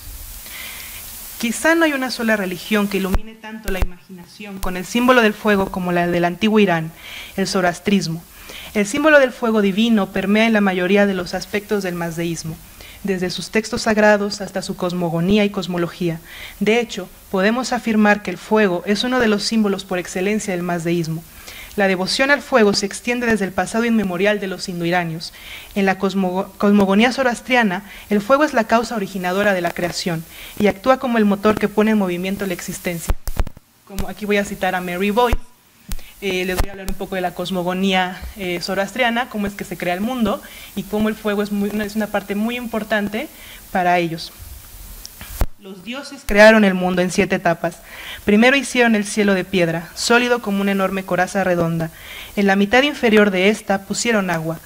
Quizá no hay una sola religión que ilumine tanto la imaginación con el símbolo del fuego como la del antiguo Irán, el zoroastrismo. El símbolo del fuego divino permea en la mayoría de los aspectos del mazdeísmo, desde sus textos sagrados hasta su cosmogonía y cosmología. De hecho, podemos afirmar que el fuego es uno de los símbolos por excelencia del mazdeísmo. La devoción al fuego se extiende desde el pasado inmemorial de los indoiranios. En la cosmogonía zoroastriana, el fuego es la causa originadora de la creación y actúa como el motor que pone en movimiento la existencia. Como aquí voy a citar a Mary Boyce, les voy a hablar un poco de la cosmogonía zoroastriana, cómo es que se crea el mundo y cómo el fuego es una parte muy importante para ellos. Los dioses crearon el mundo en 7 etapas. Primero hicieron el cielo de piedra, sólido como una enorme coraza redonda. En la mitad inferior de esta pusieron agua.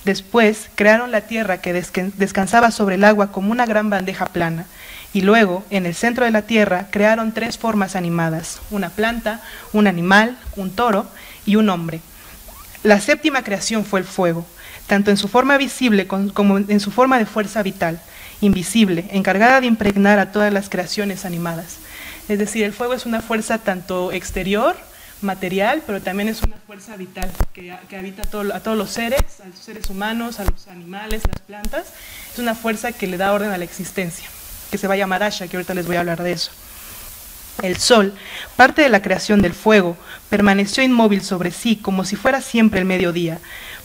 Después crearon la tierra que descansaba sobre el agua como una gran bandeja plana. Y luego, en el centro de la tierra, crearon 3 formas animadas, una planta, un animal, un toro y un hombre. La 7ª creación fue el fuego, tanto en su forma visible como en su forma de fuerza vital, invisible, encargada de impregnar a todas las creaciones animadas. Es decir, el fuego es una fuerza tanto exterior, material, pero también es una fuerza vital que habita a todos los seres, a los seres humanos, a los animales, las plantas. Es una fuerza que le da orden a la existencia, que se va a llamar Asha, que ahorita les voy a hablar de eso. El sol, parte de la creación del fuego, permaneció inmóvil sobre sí como si fuera siempre el mediodía,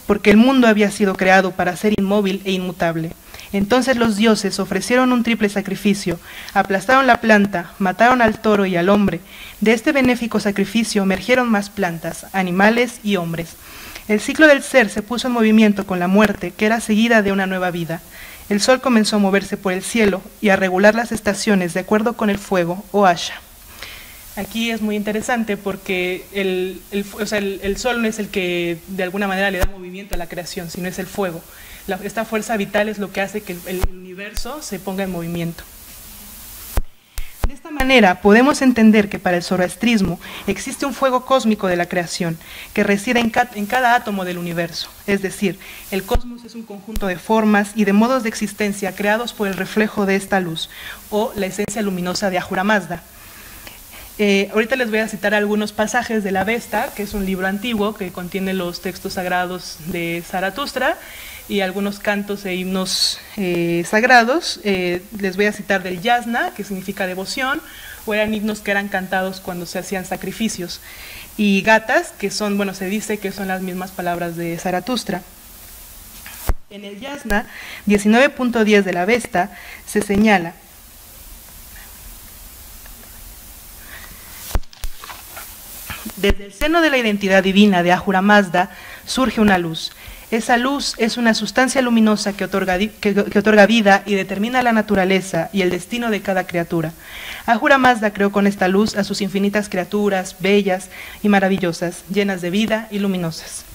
porque el mundo había sido creado para ser inmóvil e inmutable. Entonces los dioses ofrecieron un triple sacrificio, aplastaron la planta, mataron al toro y al hombre. De este benéfico sacrificio emergieron más plantas, animales y hombres. El ciclo del ser se puso en movimiento con la muerte, que era seguida de una nueva vida. El sol comenzó a moverse por el cielo y a regular las estaciones de acuerdo con el fuego o Asha. Aquí es muy interesante porque el sol no es el que de alguna manera le da movimiento a la creación, sino es el fuego. Esta fuerza vital es lo que hace que el universo se ponga en movimiento. De esta manera podemos entender que para el zoroastrismo existe un fuego cósmico de la creación que reside en cada átomo del universo. Es decir, el cosmos es un conjunto de formas y de modos de existencia creados por el reflejo de esta luz o la esencia luminosa de Ahura Mazda. Ahorita les voy a citar algunos pasajes de la Avesta, que es un libro antiguo que contiene los textos sagrados de Zaratustra y algunos cantos e himnos sagrados. Les voy a citar del Yasna, que significa devoción, o eran himnos que eran cantados cuando se hacían sacrificios, y gatas, que son, bueno, se dice que son las mismas palabras de Zaratustra. En el Yasna 19.10 de la Avesta se señala: desde el seno de la identidad divina de Ahura Mazda surge una luz. Esa luz es una sustancia luminosa que otorga vida y determina la naturaleza y el destino de cada criatura. Ahura Mazda creó con esta luz a sus infinitas criaturas, bellas y maravillosas, llenas de vida y luminosas.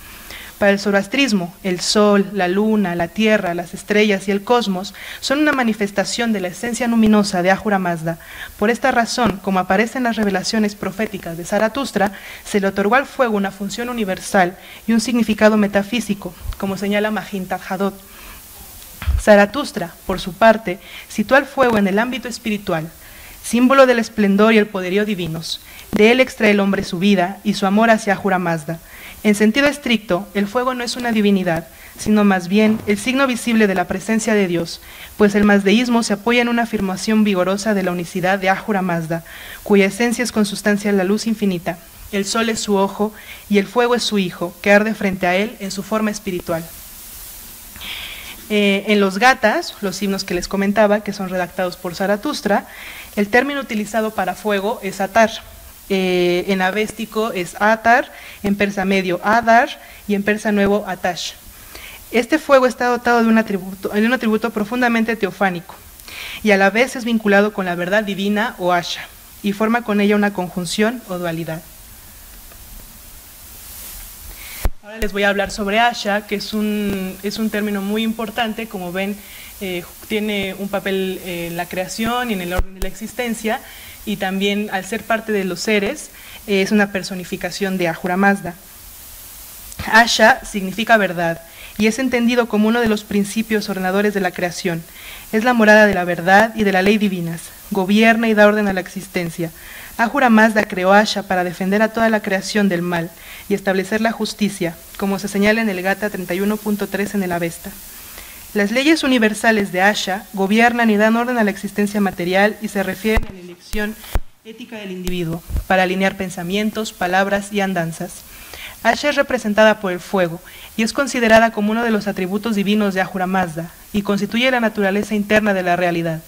Para el zoroastrismo, el sol, la luna, la tierra, las estrellas y el cosmos son una manifestación de la esencia luminosa de Ahura Mazda. Por esta razón, como aparece en las revelaciones proféticas de Zaratustra, se le otorgó al fuego una función universal y un significado metafísico, como señala Mahinta Hadot. Zaratustra, por su parte, sitúa el fuego en el ámbito espiritual, símbolo del esplendor y el poderío divinos. De él extrae el hombre su vida y su amor hacia Ahura Mazda. En sentido estricto, el fuego no es una divinidad, sino más bien el signo visible de la presencia de Dios, pues el mazdeísmo se apoya en una afirmación vigorosa de la unicidad de Ahura Mazda, cuya esencia es consustancia de la luz infinita. El sol es su ojo y el fuego es su hijo, que arde frente a él en su forma espiritual. En los gatas, los himnos que les comentaba, que son redactados por Zaratustra, el término utilizado para fuego es atar. En avéstico es atar, en persa medio adar y en persa nuevo atash. Este fuego está dotado de un atributo profundamente teofánico y a la vez es vinculado con la verdad divina o asha y forma con ella una conjunción o dualidad. Ahora les voy a hablar sobre asha, que es un término muy importante. Como ven, tiene un papel en la creación y en el orden de la existencia, y también al ser parte de los seres es una personificación de Ahura Mazda. Asha significa verdad y es entendido como uno de los principios ordenadores de la creación. Es la morada de la verdad y de la ley divinas, gobierna y da orden a la existencia. Ahura Mazda creó Asha para defender a toda la creación del mal y establecer la justicia, como se señala en el Gata 31.3 en el Avesta. Las leyes universales de Asha gobiernan y dan orden a la existencia material y se refieren a la elección ética del individuo, para alinear pensamientos, palabras y andanzas. Asha es representada por el fuego y es considerada como uno de los atributos divinos de Ahura Mazda y constituye la naturaleza interna de la realidad.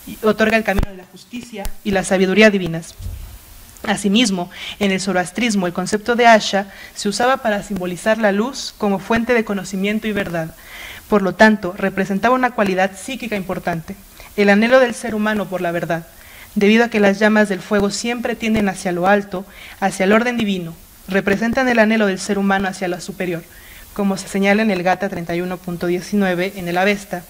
Y otorga el camino de la justicia y la sabiduría divinas. Asimismo, en el zoroastrismo el concepto de Asha se usaba para simbolizar la luz como fuente de conocimiento y verdad. Por lo tanto, representaba una cualidad psíquica importante, el anhelo del ser humano por la verdad, debido a que las llamas del fuego siempre tienden hacia lo alto, hacia el orden divino, representan el anhelo del ser humano hacia lo superior, como se señala en el Gata 31.19 en el Avesta.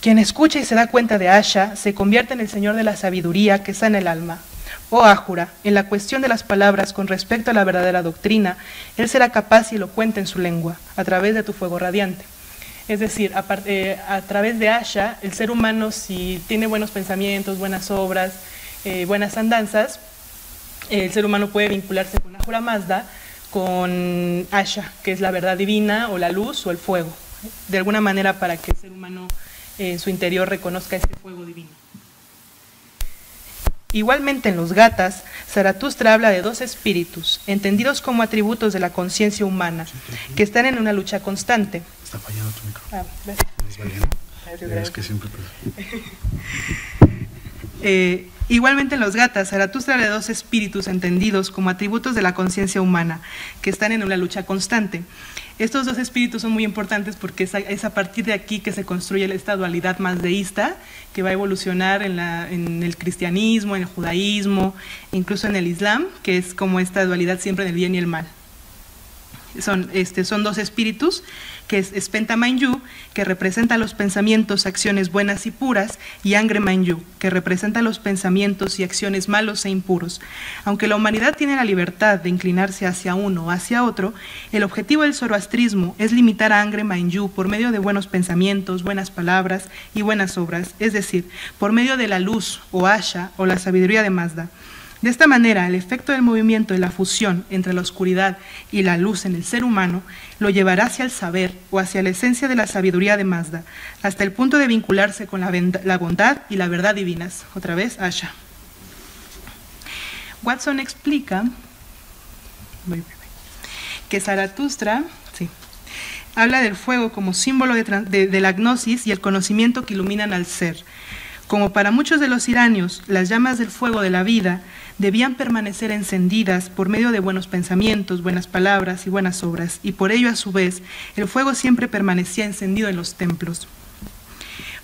Quien escucha y se da cuenta de Asha se convierte en el señor de la sabiduría que sana el alma. Oh Ahura, en la cuestión de las palabras con respecto a la verdadera doctrina, él será capaz y elocuente en su lengua, a través de tu fuego radiante. Es decir, a través de Asha, el ser humano, si tiene buenos pensamientos, buenas obras, buenas andanzas, el ser humano puede vincularse con Ahura Mazda, con Asha, que es la verdad divina, o la luz, o el fuego, de alguna manera para que el ser humano en su interior reconozca este fuego divino. Igualmente en los Gatas, Zaratustra habla de dos espíritus, entendidos como atributos de la conciencia humana, que están en una lucha constante. Está fallando tu micrófono. Gracias. Es que siempre... Igualmente en los Gatas, Zaratustra habla de dos espíritus entendidos como atributos de la conciencia humana, que están en una lucha constante. Estos dos espíritus son muy importantes porque es a partir de aquí que se construye esta dualidad mazdeísta que va a evolucionar en el cristianismo, en el judaísmo, incluso en el islam, que es como esta dualidad siempre del bien y el mal. Son dos espíritus, que es Spenta Mainyu, que representa los pensamientos, acciones buenas y puras, y Angre Mainyu, que representa los pensamientos y acciones malos e impuros. Aunque la humanidad tiene la libertad de inclinarse hacia uno o hacia otro, el objetivo del zoroastrismo es limitar a Angre Mainyu por medio de buenos pensamientos, buenas palabras y buenas obras, es decir, por medio de la luz o Asha o la sabiduría de Mazda. De esta manera, el efecto del movimiento de la fusión entre la oscuridad y la luz en el ser humano lo llevará hacia el saber o hacia la esencia de la sabiduría de Mazda, hasta el punto de vincularse con la bondad y la verdad divinas. Otra vez, Asha. Watson explica que Zaratustra habla del fuego como símbolo de la gnosis y el conocimiento que iluminan al ser. Como para muchos de los iranios, las llamas del fuego de la vida debían permanecer encendidas por medio de buenos pensamientos, buenas palabras y buenas obras, y por ello, a su vez, el fuego siempre permanecía encendido en los templos.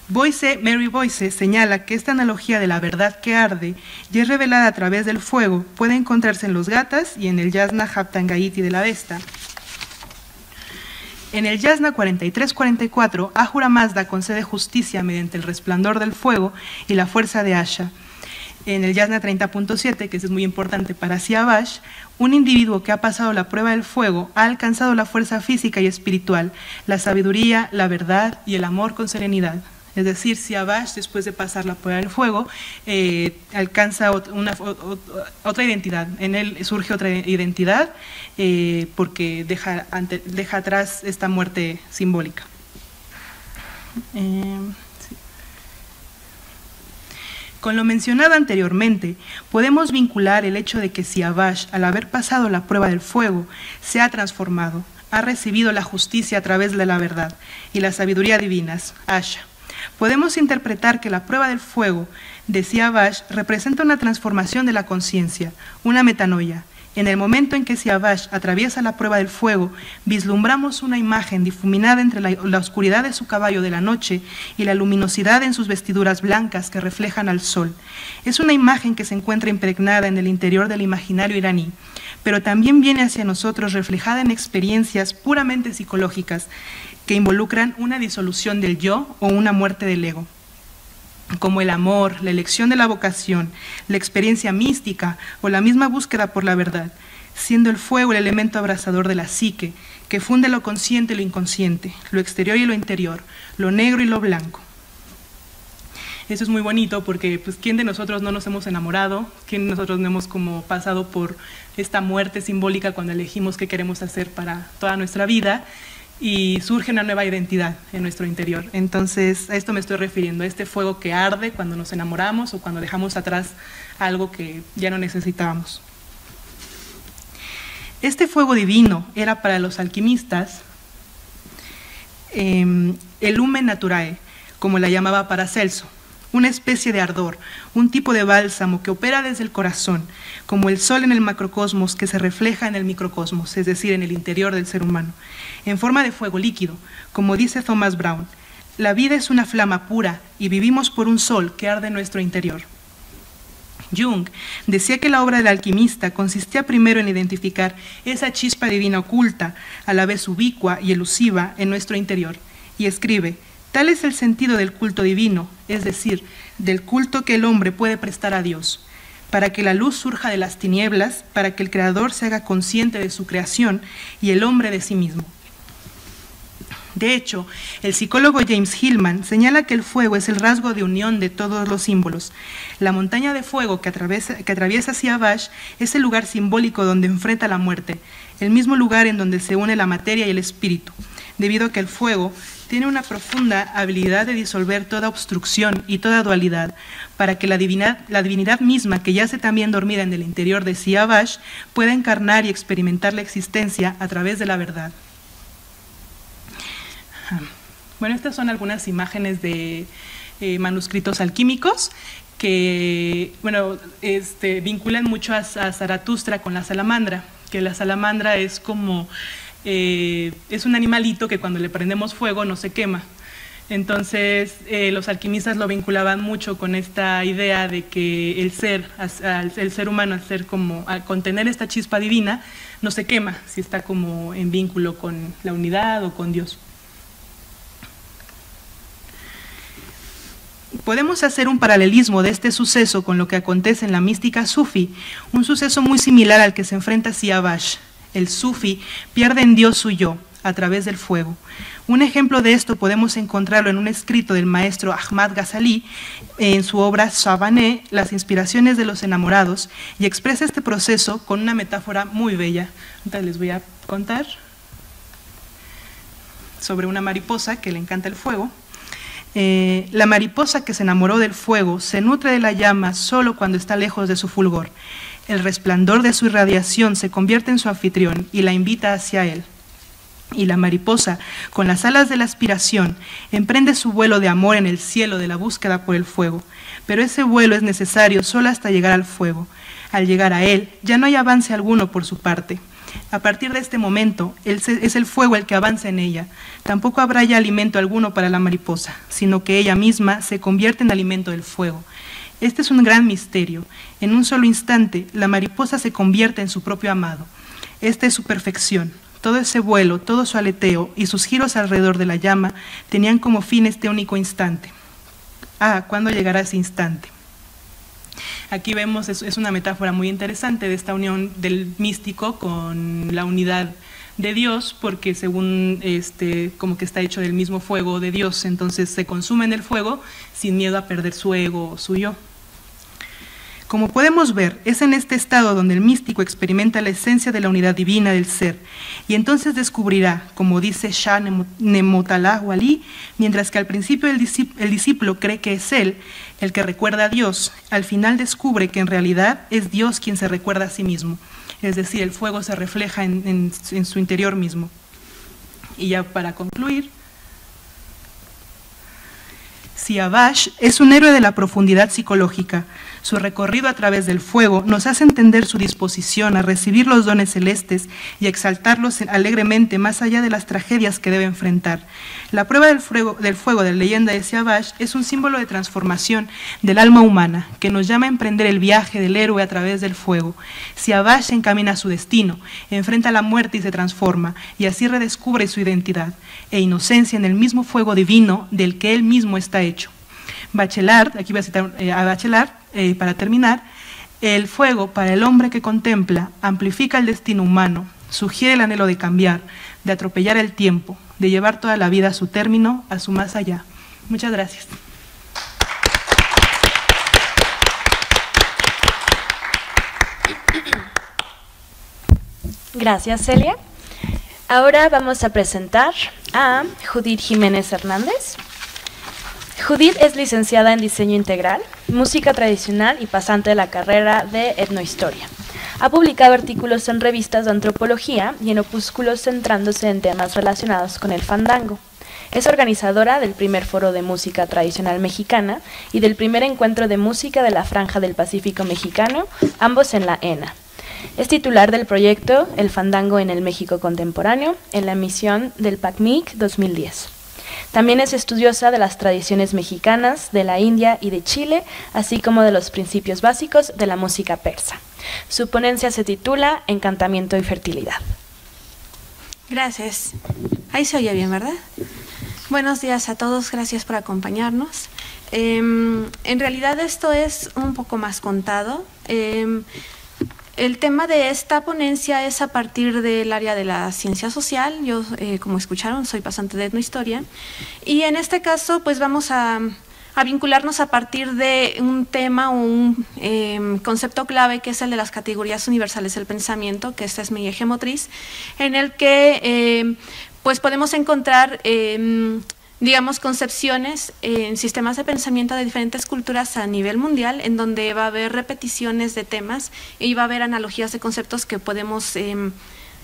Mary Boyce señala que esta analogía de la verdad que arde y es revelada a través del fuego puede encontrarse en los Gatas y en el Yasna Haptangayiti de la Avesta. En el Yasna 43-44, Ahura Mazda concede justicia mediante el resplandor del fuego y la fuerza de Asha. En el Yasna 30.7, que es muy importante para Siavash, un individuo que ha pasado la prueba del fuego ha alcanzado la fuerza física y espiritual, la sabiduría, la verdad y el amor con serenidad. Es decir, Siavash, después de pasar la prueba del fuego, alcanza otra identidad. En él surge otra identidad porque deja atrás esta muerte simbólica. Sí. Con lo mencionado anteriormente, podemos vincular el hecho de que Siavash, al haber pasado la prueba del fuego, se ha transformado, ha recibido la justicia a través de la verdad y la sabiduría divinas, Asha. Podemos interpretar que la prueba del fuego de Siavash representa una transformación de la conciencia, una metanoia. En el momento en que Siavash atraviesa la prueba del fuego, vislumbramos una imagen difuminada entre la oscuridad de su caballo de la noche y la luminosidad en sus vestiduras blancas que reflejan al sol. Es una imagen que se encuentra impregnada en el interior del imaginario iraní, pero también viene hacia nosotros reflejada en experiencias puramente psicológicas que involucran una disolución del yo o una muerte del ego, como el amor, la elección de la vocación, la experiencia mística o la misma búsqueda por la verdad, siendo el fuego el elemento abrasador de la psique, que funde lo consciente y lo inconsciente, lo exterior y lo interior, lo negro y lo blanco. Eso es muy bonito porque, pues, ¿quién de nosotros no nos hemos enamorado? ¿Quién de nosotros no hemos como pasado por esta muerte simbólica cuando elegimos qué queremos hacer para toda nuestra vida? Y surge una nueva identidad en nuestro interior. Entonces, a esto me estoy refiriendo, a este fuego que arde cuando nos enamoramos o cuando dejamos atrás algo que ya no necesitábamos. Este fuego divino era para los alquimistas el lumen naturae, como la llamaba Paracelso, una especie de ardor, un tipo de bálsamo que opera desde el corazón, como el sol en el macrocosmos que se refleja en el microcosmos, es decir, en el interior del ser humano, en forma de fuego líquido, como dice Thomas Brown. La vida es una flama pura y vivimos por un sol que arde en nuestro interior. Jung decía que la obra del alquimista consistía primero en identificar esa chispa divina oculta, a la vez ubicua y elusiva en nuestro interior, y escribe: tal es el sentido del culto divino, es decir, del culto que el hombre puede prestar a Dios, para que la luz surja de las tinieblas, para que el Creador se haga consciente de su creación y el hombre de sí mismo. De hecho, el psicólogo James Hillman señala que el fuego es el rasgo de unión de todos los símbolos. La montaña de fuego que atraviesa Siavash es el lugar simbólico donde enfrenta la muerte, el mismo lugar en donde se une la materia y el espíritu, debido a que el fuego tiene una profunda habilidad de disolver toda obstrucción y toda dualidad, para que la divinidad misma, que yace también dormida en el interior de Siavash, pueda encarnar y experimentar la existencia a través de la verdad. Bueno, estas son algunas imágenes de manuscritos alquímicos que, bueno, vinculan mucho a Zaratustra con la salamandra, que la salamandra es como, es un animalito que cuando le prendemos fuego no se quema. Entonces, los alquimistas lo vinculaban mucho con esta idea de que el ser humano, al contener esta chispa divina, no se quema si está como en vínculo con la unidad o con Dios. Podemos hacer un paralelismo de este suceso con lo que acontece en la mística sufi, un suceso muy similar al que se enfrenta Siavash. El sufi pierde en Dios su yo a través del fuego. Un ejemplo de esto podemos encontrarlo en un escrito del maestro Ahmad Ghazali en su obra Sabané, Las inspiraciones de los enamorados, y expresa este proceso con una metáfora muy bella. Entonces les voy a contar sobre una mariposa que le encanta el fuego. La mariposa que se enamoró del fuego se nutre de la llama solo cuando está lejos de su fulgor. El resplandor de su irradiación se convierte en su anfitrión y la invita hacia él. Y la mariposa, con las alas de la aspiración, emprende su vuelo de amor en el cielo de la búsqueda por el fuego. Pero ese vuelo es necesario solo hasta llegar al fuego. Al llegar a él, ya no hay avance alguno por su parte. A partir de este momento, es el fuego el que avanza en ella. Tampoco habrá ya alimento alguno para la mariposa, sino que ella misma se convierte en alimento del fuego. Este es un gran misterio. En un solo instante, la mariposa se convierte en su propio amado. Esta es su perfección. todo ese vuelo, todo su aleteo y sus giros alrededor de la llama tenían como fin este único instante. Ah, ¿cuándo llegará ese instante? Aquí vemos, es una metáfora muy interesante de esta unión del místico con la unidad de Dios, porque según como que está hecho del mismo fuego de Dios, entonces se consume en el fuego sin miedo a perder su ego o su yo. Como podemos ver, es en este estado donde el místico experimenta la esencia de la unidad divina del ser, y entonces descubrirá, como dice Shah Nemotalah Wali, mientras que al principio el discípulo cree que es él el que recuerda a Dios, al final descubre que en realidad es Dios quien se recuerda a sí mismo, es decir, el fuego se refleja en su interior mismo. Y ya para concluir, Siavash es un héroe de la profundidad psicológica. Su recorrido a través del fuego nos hace entender su disposición a recibir los dones celestes y a exaltarlos alegremente más allá de las tragedias que debe enfrentar. La prueba del fuego de la leyenda de Siavash es un símbolo de transformación del alma humana que nos llama a emprender el viaje del héroe a través del fuego. Siavash se encamina a su destino, enfrenta la muerte y se transforma, y así redescubre su identidad e inocencia en el mismo fuego divino del que él mismo está hecho. Bachelard, aquí voy a citar a Bachelard para terminar: el fuego para el hombre que contempla amplifica el destino humano, sugiere el anhelo de cambiar, de atropellar el tiempo, de llevar toda la vida a su término, a su más allá. Muchas gracias. Gracias, Celia. Ahora vamos a presentar a Judith Jiménez Hernández. Judith es licenciada en Diseño Integral, Música Tradicional y pasante de la carrera de Etnohistoria. Ha publicado artículos en revistas de antropología y en opúsculos centrándose en temas relacionados con el fandango. Es organizadora del primer foro de música tradicional mexicana y del primer encuentro de música de la Franja del Pacífico mexicano, ambos en la ENA. Es titular del proyecto El Fandango en el México Contemporáneo, en la emisión del PACMIC 2010. También es estudiosa de las tradiciones mexicanas, de la India y de Chile, así como de los principios básicos de la música persa. Su ponencia se titula Encantamiento y Fertilidad. Gracias. Ahí se oye bien, ¿verdad? Buenos días a todos, gracias por acompañarnos. En realidad esto es un poco más contado. El tema de esta ponencia es a partir del área de la ciencia social. Yo, como escucharon, soy pasante de etnohistoria. Y en este caso, pues vamos a vincularnos a partir de un tema o un concepto clave, que es el de las categorías universales del pensamiento, que esta es mi eje motriz, en el que pues podemos encontrar digamos, concepciones en sistemas de pensamiento de diferentes culturas a nivel mundial, en donde va a haber repeticiones de temas y va a haber analogías de conceptos que podemos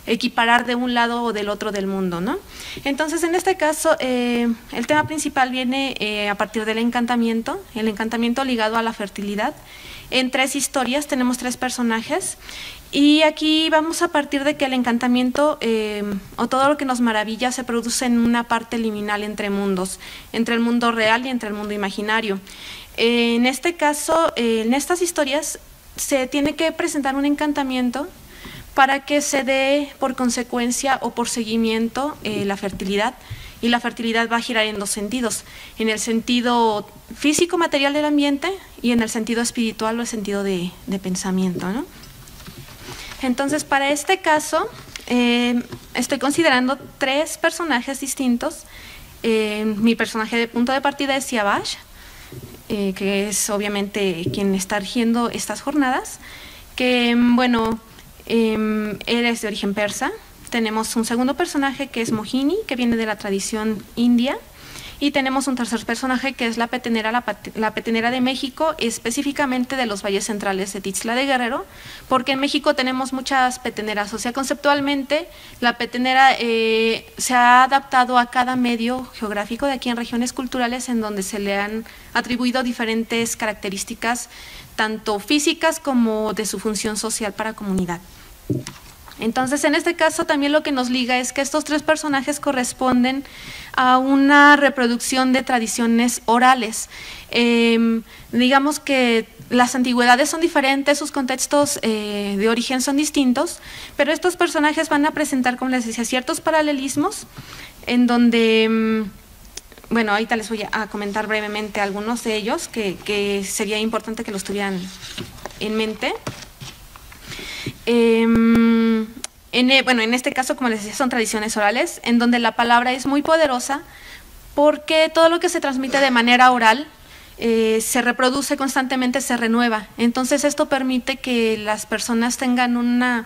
equiparar de un lado o del otro del mundo, ¿no? Entonces, en este caso, el tema principal viene a partir del encantamiento, el encantamiento ligado a la fertilidad. En 3 historias tenemos 3 personajes. Y aquí vamos a partir de que el encantamiento o todo lo que nos maravilla se produce en una parte liminal entre mundos, entre el mundo real y entre el mundo imaginario. En este caso, en estas historias se tiene que presentar un encantamiento para que se dé por consecuencia o por seguimiento la fertilidad. Y la fertilidad va a girar en 2 sentidos, en el sentido físico, material del ambiente, y en el sentido espiritual o el sentido de pensamiento, ¿no? Entonces, para este caso, estoy considerando 3 personajes distintos. Mi personaje de punto de partida es Siavash, que es obviamente quien está rigiendo estas jornadas, que, bueno, él es de origen persa. Tenemos un segundo personaje que es Mohini, que viene de la tradición india. Y tenemos un tercer personaje que es la petenera de México, específicamente de los valles centrales de Tixla de Guerrero, porque en México tenemos muchas peteneras. O sea, conceptualmente la petenera se ha adaptado a cada medio geográfico de aquí en regiones culturales, en donde se le han atribuido diferentes características, tanto físicas como de su función social para comunidad. Entonces, en este caso también lo que nos liga es que estos 3 personajes corresponden a una reproducción de tradiciones orales. Digamos que las antigüedades son diferentes, sus contextos de origen son distintos, pero estos personajes van a presentar, como les decía, ciertos paralelismos en donde, bueno, ahorita les voy a comentar brevemente algunos de ellos que sería importante que los tuvieran en mente. Bueno, en este caso, como les decía, son tradiciones orales, en donde la palabra es muy poderosa porque todo lo que se transmite de manera oral se reproduce constantemente, se renueva. Entonces esto permite que las personas tengan una,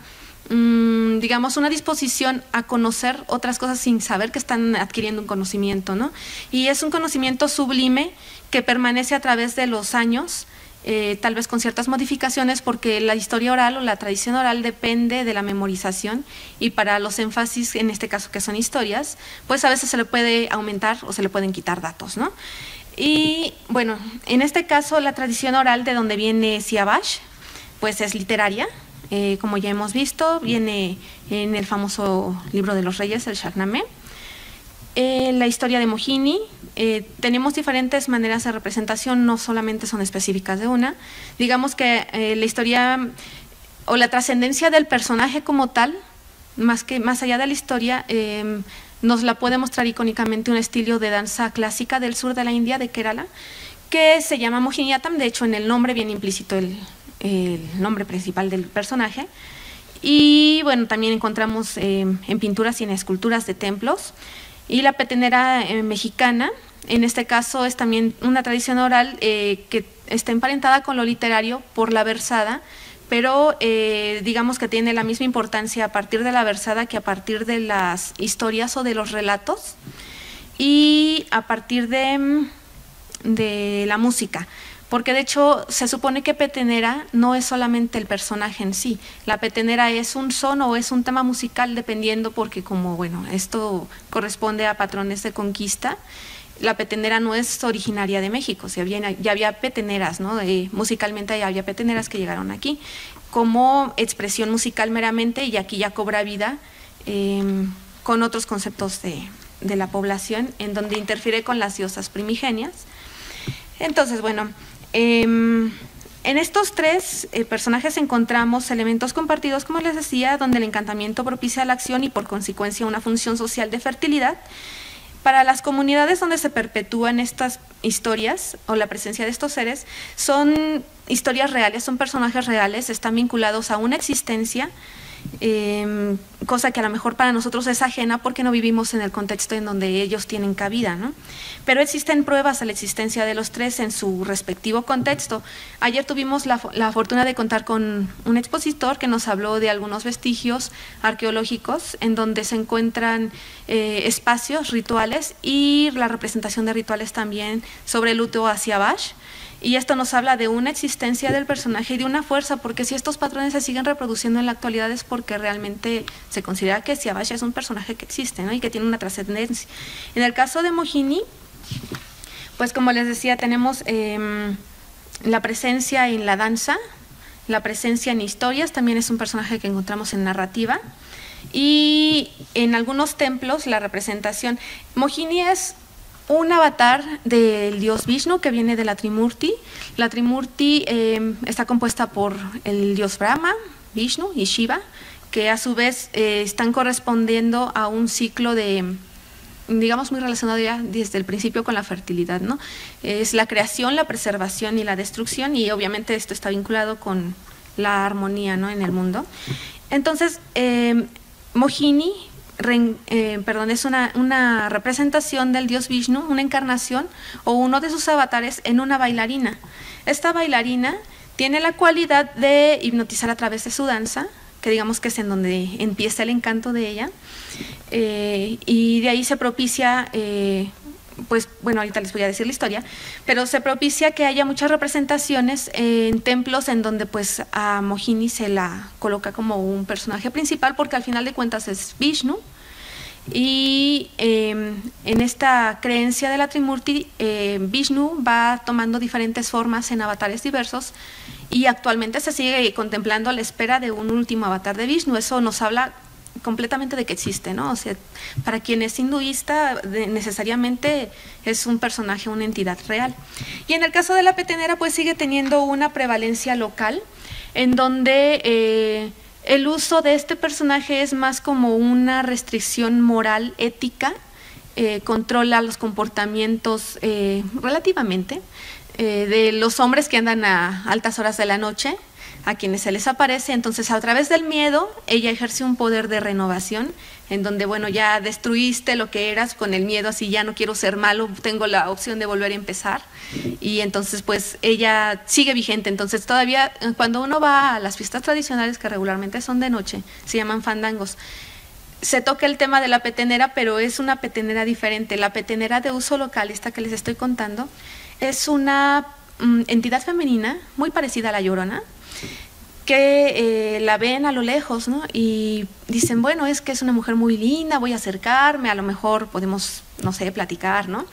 digamos, una disposición a conocer otras cosas sin saber que están adquiriendo un conocimiento, ¿no? Y es un conocimiento sublime que permanece a través de los años, tal vez con ciertas modificaciones, porque la historia oral o la tradición oral depende de la memorización, y para los énfasis, en este caso que son historias, pues a veces se le puede aumentar o se le pueden quitar datos, ¿no? Y bueno, en este caso la tradición oral de donde viene Siavash, pues es literaria, como ya hemos visto, viene en el famoso libro de los reyes, el Shahnameh. La historia de Mohini, tenemos diferentes maneras de representación, no solamente son específicas de una. Digamos que la historia o la trascendencia del personaje como tal, más allá de la historia, nos la puede mostrar icónicamente un estilo de danza clásica del sur de la India, de Kerala, que se llama Mohiniyattam. De hecho, en el nombre viene implícito el nombre principal del personaje. Y bueno, también encontramos en pinturas y en esculturas de templos. Y la petenera mexicana, en este caso es también una tradición oral que está emparentada con lo literario por la versada, pero digamos que tiene la misma importancia a partir de la versada que a partir de las historias o de los relatos, y a partir de la música. Porque de hecho se supone que petenera no es solamente el personaje en sí, la petenera es un son o es un tema musical, dependiendo, porque como bueno, esto corresponde a patrones de conquista, la petenera no es originaria de México, ya había peteneras, ¿no? Musicalmente ya había peteneras que llegaron aquí como expresión musical meramente, y aquí ya cobra vida con otros conceptos de la población, en donde interfiere con las diosas primigenias. Entonces, bueno, en estos tres personajes encontramos elementos compartidos, como les decía, donde el encantamiento propicia la acción y por consecuencia una función social de fertilidad. Para las comunidades donde se perpetúan estas historias o la presencia de estos seres, son historias reales, son personajes reales, están vinculados a una existencia, cosa que a lo mejor para nosotros es ajena porque no vivimos en el contexto en donde ellos tienen cabida, ¿no? Pero existen pruebas a la existencia de los tres en su respectivo contexto. Ayer tuvimos la fortuna de contar con un expositor que nos habló de algunos vestigios arqueológicos en donde se encuentran espacios rituales y la representación de rituales también sobre el luto a Siavash. Y esto nos habla de una existencia del personaje y de una fuerza, porque si estos patrones se siguen reproduciendo en la actualidad es porque realmente se considera que Siavash es un personaje que existe, ¿no? Y que tiene una trascendencia. En el caso de Mohini, pues como les decía, tenemos la presencia en la danza, la presencia en historias, también es un personaje que encontramos en narrativa, y en algunos templos la representación. Mohini es un avatar del dios Vishnu que viene de la Trimurti. La Trimurti está compuesta por el dios Brahma, Vishnu y Shiva, que a su vez están correspondiendo a un ciclo de, digamos, muy relacionado ya desde el principio con la fertilidad, ¿no? Es la creación, la preservación y la destrucción, y obviamente esto está vinculado con la armonía, ¿no?, en el mundo. Entonces, Mohini es una representación del dios Vishnu, una encarnación o uno de sus avatares en una bailarina. Esta bailarina tiene la cualidad de hipnotizar a través de su danza, que digamos que es en donde empieza el encanto de ella, y de ahí se propicia, pues bueno, ahorita les voy a decir la historia, pero se propicia que haya muchas representaciones en templos en donde pues a Mohini se la coloca como un personaje principal, porque al final de cuentas es Vishnu. Y en esta creencia de la Trimurti, Vishnu va tomando diferentes formas en avatares diversos, y actualmente se sigue contemplando a la espera de un último avatar de Vishnu. Eso nos habla completamente de que existe, ¿no? O sea, para quien es hinduista, necesariamente es un personaje, una entidad real. Y en el caso de la petenera, pues sigue teniendo una prevalencia local, en donde el uso de este personaje es más como una restricción moral, ética, controla los comportamientos relativamente de los hombres que andan a altas horas de la noche, a quienes se les aparece. Entonces, a través del miedo, ella ejerce un poder de renovación, en donde, bueno, ya destruiste lo que eras con el miedo, así ya no quiero ser malo, tengo la opción de volver a empezar. Y entonces, pues, ella sigue vigente. Entonces, todavía, cuando uno va a las fiestas tradicionales, que regularmente son de noche, se llaman fandangos, se toca el tema de la petenera, pero es una petenera diferente. La petenera de uso local, esta que les estoy contando, es una entidad femenina muy parecida a la Llorona, que la ven a lo lejos, ¿no? Y dicen, bueno, es que es una mujer muy linda, voy a acercarme, a lo mejor podemos, no sé, platicar, ¿no?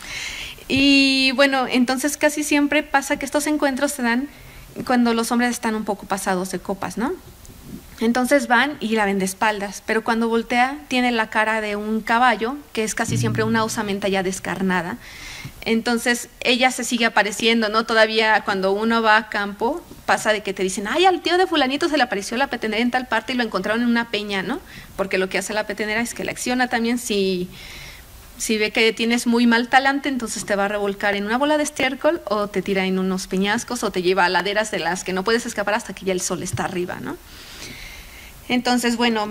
Y bueno, entonces casi siempre pasa que estos encuentros se dan cuando los hombres están un poco pasados de copas, ¿no? Entonces van y la ven de espaldas, pero cuando voltea tiene la cara de un caballo, que es casi siempre una osamenta ya descarnada. Entonces ella se sigue apareciendo, ¿no? Todavía cuando uno va a campo pasa de que te dicen, ay, al tío de fulanito se le apareció la petenera en tal parte y lo encontraron en una peña, ¿no? Porque lo que hace la petenera es que la acciona también. Si ve que tienes muy mal talante, entonces te va a revolcar en una bola de estiércol o te tira en unos peñascos o te lleva a laderas de las que no puedes escapar hasta que ya el sol está arriba, ¿no? Entonces, bueno,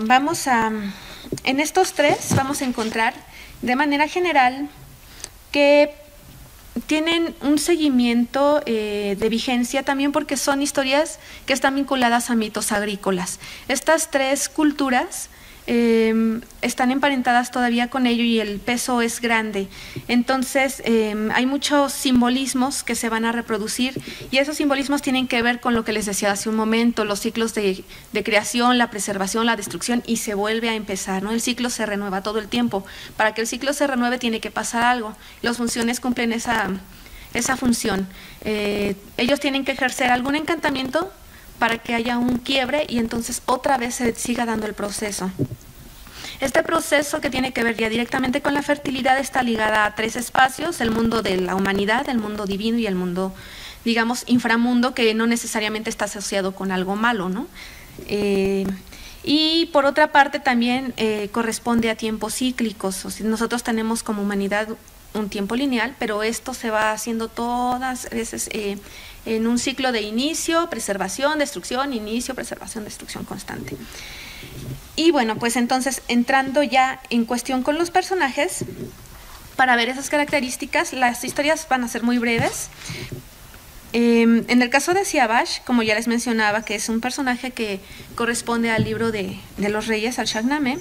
en estos tres vamos a encontrar de manera general que tienen un seguimiento de vigencia también porque son historias que están vinculadas a mitos agrícolas. Estas tres culturas están emparentadas todavía con ello y el peso es grande. Entonces hay muchos simbolismos que se van a reproducir y esos simbolismos tienen que ver con lo que les decía hace un momento, los ciclos de creación, la preservación, la destrucción, y se vuelve a empezar, ¿no? El ciclo se renueva todo el tiempo. Para que el ciclo se renueve tiene que pasar algo. Las funciones cumplen esa función. Ellos tienen que ejercer algún encantamiento para que haya un quiebre y entonces otra vez se siga dando el proceso. Este proceso, que tiene que ver ya directamente con la fertilidad, está ligada a tres espacios: el mundo de la humanidad, el mundo divino y el mundo, digamos, inframundo, que no necesariamente está asociado con algo malo, ¿no? Y por otra parte también corresponde a tiempos cíclicos. O sea, nosotros tenemos como humanidad un tiempo lineal, pero esto se va haciendo todas veces en un ciclo de inicio, preservación, destrucción, inicio, preservación, destrucción constante. Y bueno, pues entonces, entrando ya en cuestión con los personajes, para ver esas características, las historias van a ser muy breves. En el caso de Siavash, como ya les mencionaba, que es un personaje que corresponde al libro de los reyes, al Shahnameh,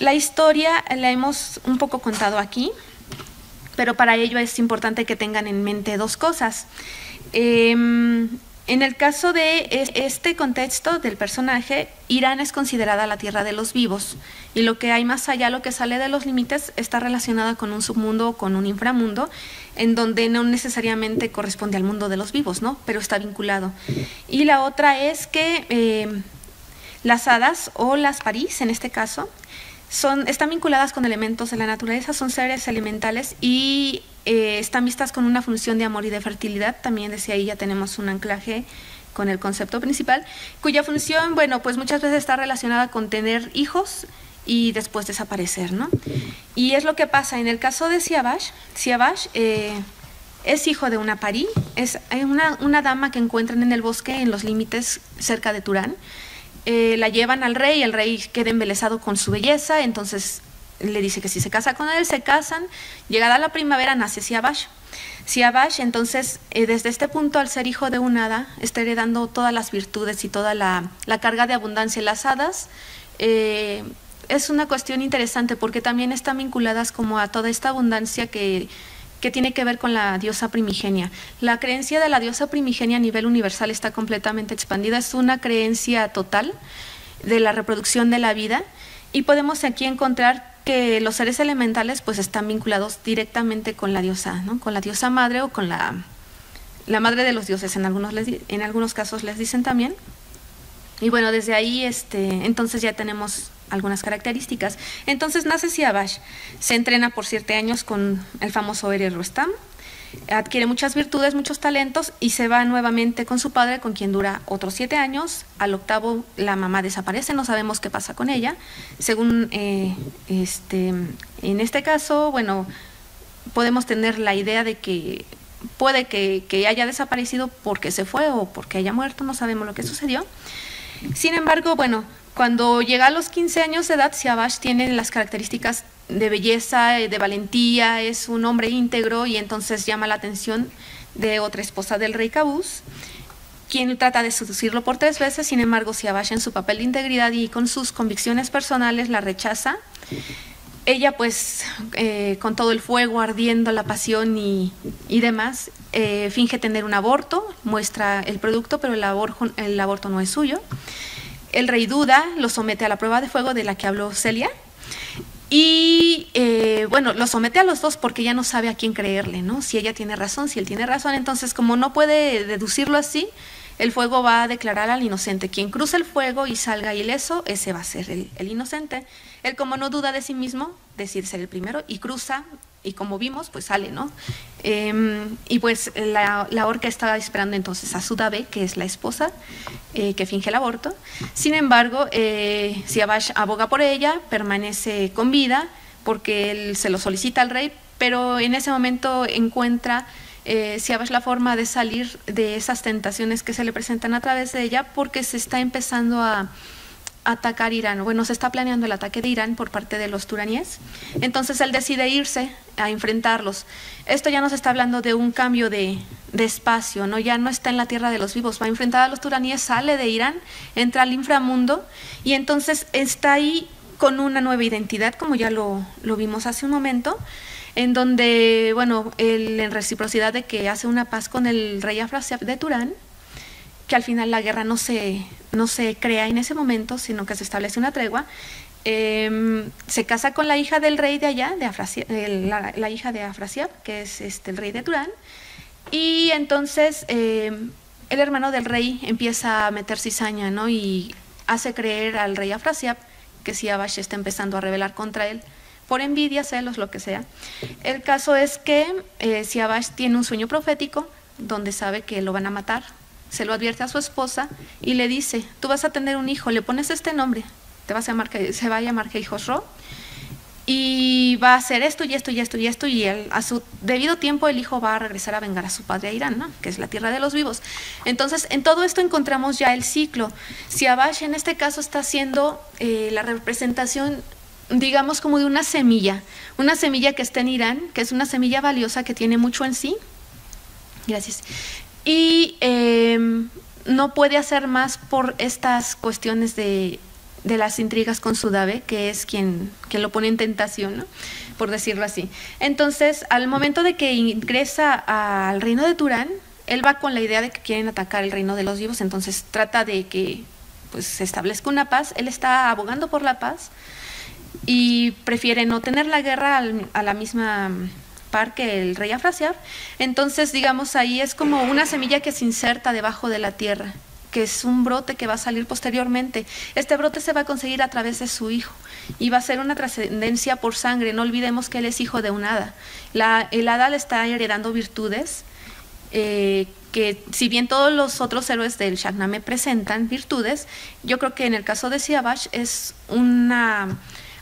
la historia la hemos un poco contado aquí, pero para ello es importante que tengan en mente dos cosas. En el caso de este contexto del personaje, Irán es considerada la tierra de los vivos, y lo que hay más allá, lo que sale de los límites, está relacionada con un submundo o con un inframundo, en donde no necesariamente corresponde al mundo de los vivos, ¿no? Pero está vinculado. Y la otra es que las hadas, o las parís en este caso, están vinculadas con elementos de la naturaleza, son seres elementales y están vistas con una función de amor y de fertilidad. También desde ahí ya tenemos un anclaje con el concepto principal, cuya función, bueno, pues muchas veces está relacionada con tener hijos y después desaparecer, ¿no? Y es lo que pasa en el caso de Siavash. Siavash es hijo de una parí, es una dama que encuentran en el bosque en los límites cerca de Turán. La llevan al rey, el rey queda embelesado con su belleza, entonces le dice que si se casa con él, se casan. Llegada la primavera nace Siavash. Siavash, entonces, desde este punto, al ser hijo de un hada, está heredando todas las virtudes y toda la carga de abundancia. Las hadas es una cuestión interesante porque también están vinculadas como a toda esta abundancia que tiene que ver con la diosa primigenia. La creencia de la diosa primigenia a nivel universal está completamente expandida, es una creencia total de la reproducción de la vida, y podemos aquí encontrar que los seres elementales pues están vinculados directamente con la diosa, ¿no? Con la diosa madre o con la madre de los dioses, en algunos casos les dicen también. Y bueno, desde ahí entonces ya tenemos algunas características. Entonces nace Siavash, se entrena por 7 años con el famoso Eri Rostam, adquiere muchas virtudes, muchos talentos y se va nuevamente con su padre, con quien dura otros 7 años. Al 8º la mamá desaparece, no sabemos qué pasa con ella. Según en este caso, bueno, podemos tener la idea de que puede que haya desaparecido porque se fue o porque haya muerto, no sabemos lo que sucedió. Sin embargo, bueno, cuando llega a los 15 años de edad, Siavash tiene las características de belleza, de valentía, es un hombre íntegro y entonces llama la atención de otra esposa del rey Qaboos, quien trata de seducirlo por 3 veces. Sin embargo, Siavash, en su papel de integridad y con sus convicciones personales, la rechaza. Ella, pues, con todo el fuego ardiendo, la pasión y demás, finge tener un aborto, muestra el producto, pero el aborto no es suyo. El rey duda, lo somete a la prueba de fuego de la que habló Celia. Y bueno, lo somete a los dos porque ya no sabe a quién creerle, ¿no? Si ella tiene razón, si él tiene razón. Entonces, como no puede deducirlo así, el fuego va a declarar al inocente. Quien cruce el fuego y salga ileso, ese va a ser el inocente. Él, como no duda de sí mismo, decide ser el primero y cruza, y como vimos, pues sale, ¿no? Y pues la orca estaba esperando entonces a Sudabe, que es la esposa, que finge el aborto. Sin embargo, Siavash aboga por ella, permanece con vida, porque él se lo solicita al rey, pero en ese momento encuentra Siavash la forma de salir de esas tentaciones que se le presentan a través de ella, porque se está empezando a atacar Irán. Bueno, se está planeando el ataque de Irán por parte de los turaníes. Entonces él decide irse a enfrentarlos. Esto ya nos está hablando de un cambio de espacio, ¿no? Ya no está en la tierra de los vivos, va a enfrentar a los turaníes, sale de Irán, entra al inframundo y entonces está ahí con una nueva identidad, como ya lo vimos hace un momento, en donde, bueno, él, en reciprocidad de que hace una paz con el rey Afrasiab de Turán, que al final la guerra no se crea en ese momento, sino que se establece una tregua. Se casa con la hija del rey de allá, de Afrasiab, la hija de Afrasiab, que es el rey de Turán, y entonces el hermano del rey empieza a meter cizaña, ¿no? Y hace creer al rey Afrasiab que Siavash está empezando a rebelar contra él, por envidia, celos, lo que sea. El caso es que Siavash tiene un sueño profético donde sabe que lo van a matar. Se lo advierte a su esposa y le dice: tú vas a tener un hijo, le pones este nombre, se va a llamar Kei-Khosro, y va a hacer esto y esto y esto y esto, y a su debido tiempo el hijo va a regresar a vengar a su padre a Irán, ¿no? Que es la tierra de los vivos. Entonces, en todo esto encontramos ya el ciclo. Siavash en este caso está haciendo la representación, digamos, como de una semilla que está en Irán, que es una semilla valiosa que tiene mucho en sí. Gracias. Y no puede hacer más por estas cuestiones de las intrigas con Sudabe, que es quien lo pone en tentación, ¿no? Por decirlo así. Entonces, al momento de que ingresa al reino de Turán, él va con la idea de que quieren atacar el reino de los vivos, entonces trata de que pues, se establezca una paz. Él está abogando por la paz y prefiere no tener la guerra a la misma que el rey Afrasiab. Entonces, digamos, ahí es como una semilla que se inserta debajo de la tierra, que es un brote que va a salir posteriormente. Este brote se va a conseguir a través de su hijo y va a ser una trascendencia por sangre. No olvidemos que él es hijo de un hada. El hada le está heredando virtudes que, si bien todos los otros héroes del Shahnameh presentan virtudes, yo creo que en el caso de Siavash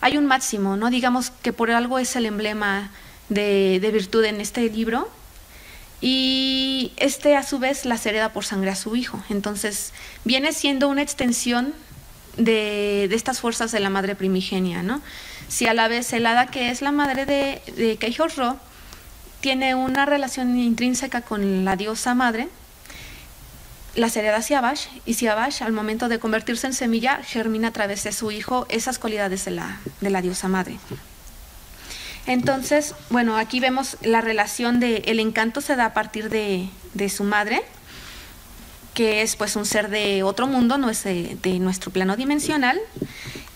hay un máximo, ¿no? Digamos que por algo es el emblema de virtud en este libro, y a su vez las hereda por sangre a su hijo. Entonces viene siendo una extensión de estas fuerzas de la madre primigenia, ¿no? Si a la vez el hada, que es la madre de Kei-Khosro, tiene una relación intrínseca con la diosa madre, las hereda Siavash, y Siavash, al momento de convertirse en semilla, germina a través de su hijo esas cualidades de la diosa madre. Entonces, bueno, aquí vemos la relación el encanto se da a partir de su madre, que es pues un ser de otro mundo, no es de nuestro plano dimensional,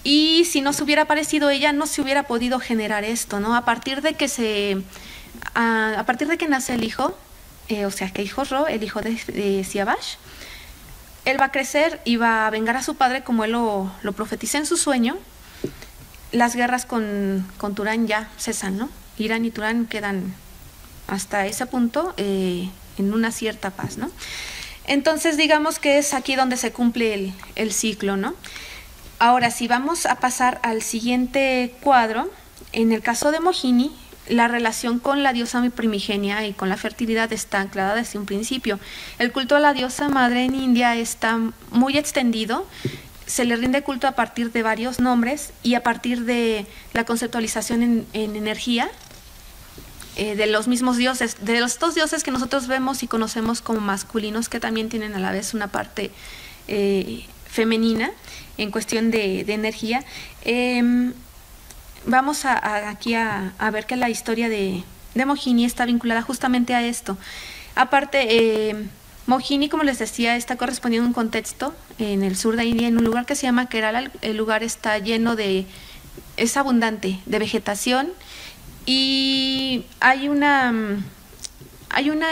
y si no se hubiera aparecido ella, no se hubiera podido generar esto, ¿no? A partir de que nace el hijo, o sea, Kei-Khosro, el hijo de Siavash, él va a crecer y va a vengar a su padre como él lo profetiza en su sueño. las guerras con Turán ya cesan, ¿no? Irán y Turán quedan hasta ese punto en una cierta paz, ¿no? Entonces, digamos que es aquí donde se cumple el ciclo, ¿no? Ahora, si vamos a pasar al siguiente cuadro, en el caso de Mohini, la relación con la diosa primigenia y con la fertilidad está anclada desde un principio. El culto a la diosa madre en India está muy extendido, se le rinde culto a partir de varios nombres y a partir de la conceptualización en energía de los mismos dioses, de los dos dioses que nosotros vemos y conocemos como masculinos, que también tienen a la vez una parte femenina en cuestión de energía. Vamos aquí a ver que la historia de Mohini está vinculada justamente a esto. Aparte, Mohini, como les decía, está correspondiendo a un contexto en el sur de India, en un lugar que se llama Kerala. El lugar está lleno es abundante de vegetación y hay una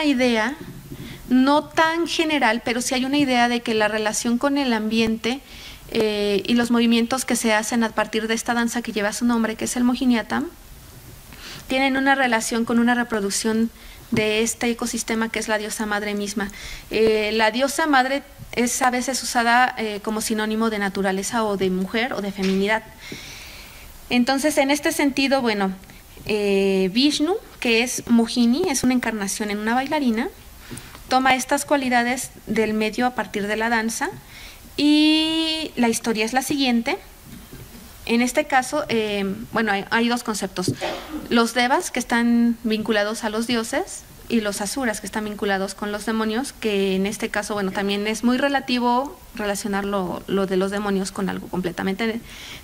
idea, no tan general, pero sí hay una idea de que la relación con el ambiente y los movimientos que se hacen a partir de esta danza que lleva su nombre, que es el Mohiniyattam, tienen una relación con una reproducción de este ecosistema que es la diosa madre misma. La diosa madre es a veces usada como sinónimo de naturaleza o de mujer o de feminidad. Entonces, en este sentido, bueno, Vishnu, que es Mohini, es una encarnación en una bailarina, toma estas cualidades del medio a partir de la danza. Y la historia es la siguiente. En este caso, bueno, hay dos conceptos. Los devas, que están vinculados a los dioses, y los asuras, que están vinculados con los demonios, que en este caso, bueno, también es muy relativo relacionar lo de los demonios con algo completamente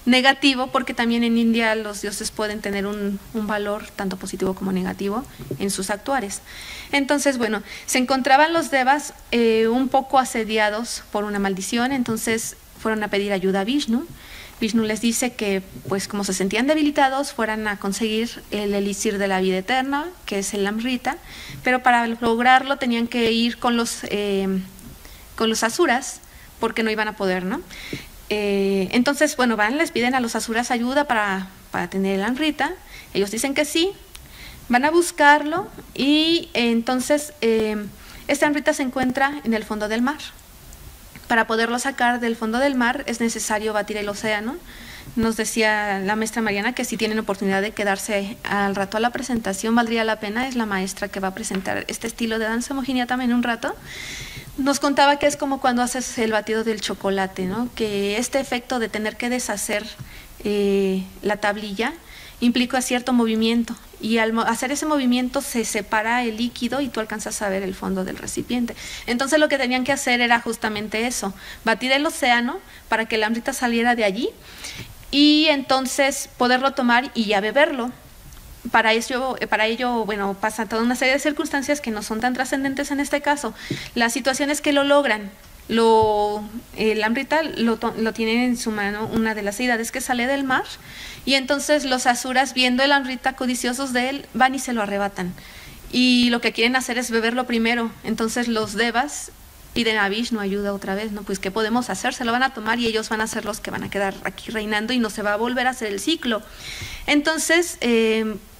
negativo, porque también en India los dioses pueden tener un valor tanto positivo como negativo en sus actuares. Entonces, bueno, se encontraban los devas un poco asediados por una maldición, entonces fueron a pedir ayuda a Vishnu. Vishnu les dice que, pues como se sentían debilitados, fueran a conseguir el elixir de la vida eterna, que es el Amrita, pero para lograrlo tenían que ir con los asuras, porque no iban a poder, ¿no? Entonces, bueno, les piden a los asuras ayuda para tener el Amrita. Ellos dicen que sí, van a buscarlo y entonces este Amrita se encuentra en el fondo del mar. Para poderlo sacar del fondo del mar es necesario batir el océano. Nos decía la maestra Mariana que si tienen oportunidad de quedarse al rato a la presentación, valdría la pena. Es la maestra que va a presentar este estilo de danza Mohiniyattam en un rato. Nos contaba que es como cuando haces el batido del chocolate, ¿no? Que este efecto de tener que deshacer la tablilla implica cierto movimiento, y al hacer ese movimiento se separa el líquido y tú alcanzas a ver el fondo del recipiente. Entonces lo que tenían que hacer era justamente eso, batir el océano para que el Amrita saliera de allí y entonces poderlo tomar y ya beberlo. Para ello, bueno, pasa toda una serie de circunstancias que no son tan trascendentes en este caso. La situación es que lo logran. El Amrita lo tiene en su mano una de las deidades que sale del mar, y entonces los asuras, viendo el Amrita, codiciosos de él, van y se lo arrebatan. Y lo que quieren hacer es beberlo primero. Entonces los devas piden a Vishnu ayuda otra vez, ¿no? Pues ¿qué podemos hacer? Se lo van a tomar y ellos van a ser los que van a quedar aquí reinando y no se va a volver a hacer el ciclo. Entonces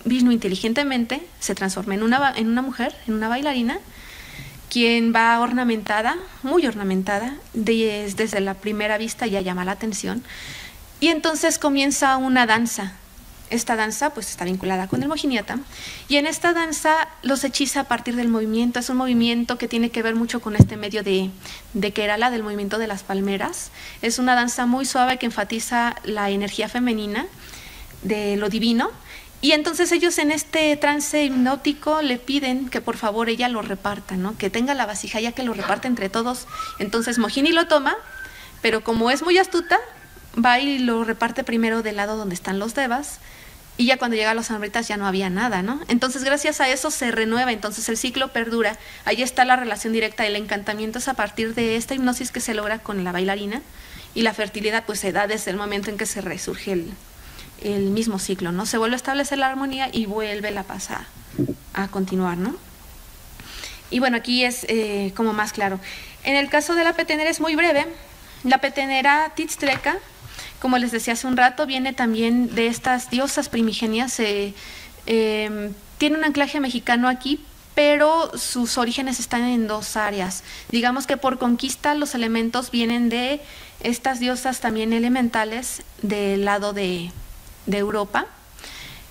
Vishnu inteligentemente se transforma en una mujer, en una bailarina, quien va ornamentada, muy ornamentada, desde la primera vista ya llama la atención, y entonces comienza una danza. Esta danza pues está vinculada con el Mohiniyattam, y en esta danza los hechiza a partir del movimiento. Es un movimiento que tiene que ver mucho con este medio de Kerala, del movimiento de las palmeras. Es una danza muy suave que enfatiza la energía femenina de lo divino. Y entonces ellos en este trance hipnótico le piden que por favor ella lo reparta, ¿no? Que tenga la vasija ya que lo reparte entre todos. Entonces Mohini lo toma, pero como es muy astuta, va y lo reparte primero del lado donde están los devas, y ya cuando llega a los Amritas ya no había nada, ¿no? Entonces gracias a eso se renueva, entonces el ciclo perdura. Ahí está la relación directa, el encantamiento es a partir de esta hipnosis que se logra con la bailarina, y la fertilidad pues se da desde el momento en que se resurge el mismo ciclo, ¿no? Se vuelve a establecer la armonía y vuelve la paz a continuar, ¿no? Y bueno, aquí es como más claro. En el caso de la petenera es muy breve. La petenera Titstreka, como les decía hace un rato, viene también de estas diosas primigenias, tiene un anclaje mexicano aquí, pero sus orígenes están en dos áreas. Digamos que por conquista los elementos vienen de estas diosas también elementales del lado de Europa,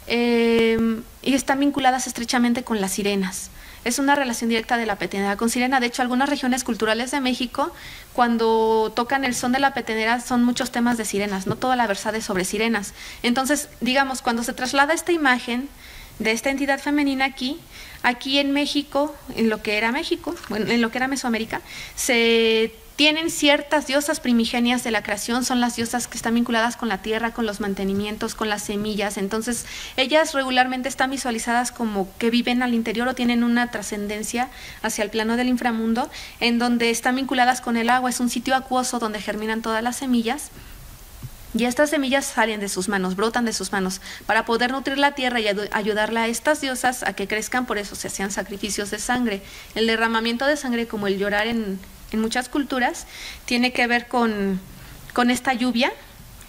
y están vinculadas estrechamente con las sirenas. Es una relación directa de la petenera con sirena. De hecho, algunas regiones culturales de México, cuando tocan el son de la petenera, son muchos temas de sirenas, no toda la versada es sobre sirenas. Entonces, digamos, cuando se traslada esta imagen de esta entidad femenina aquí en México, en lo que era México, bueno, en lo que era Mesoamérica, se tienen ciertas diosas primigenias de la creación, son las diosas que están vinculadas con la tierra, con los mantenimientos, con las semillas. Entonces, ellas regularmente están visualizadas como que viven al interior o tienen una trascendencia hacia el plano del inframundo, en donde están vinculadas con el agua. Es un sitio acuoso donde germinan todas las semillas. Y estas semillas salen de sus manos, brotan de sus manos, para poder nutrir la tierra y ayudarla a estas diosas a que crezcan. Por eso se hacían sacrificios de sangre. El derramamiento de sangre, como el llorar en muchas culturas, tiene que ver con esta lluvia,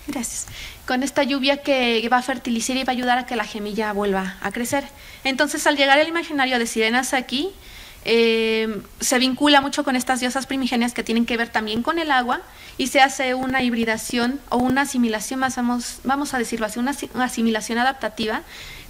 gracias, con esta lluvia que va a fertilizar y va a ayudar a que la semilla vuelva a crecer. Entonces, al llegar el imaginario de sirenas aquí, se vincula mucho con estas diosas primigenias que tienen que ver también con el agua, y se hace una hibridación o una asimilación, más vamos a decirlo así, una asimilación adaptativa,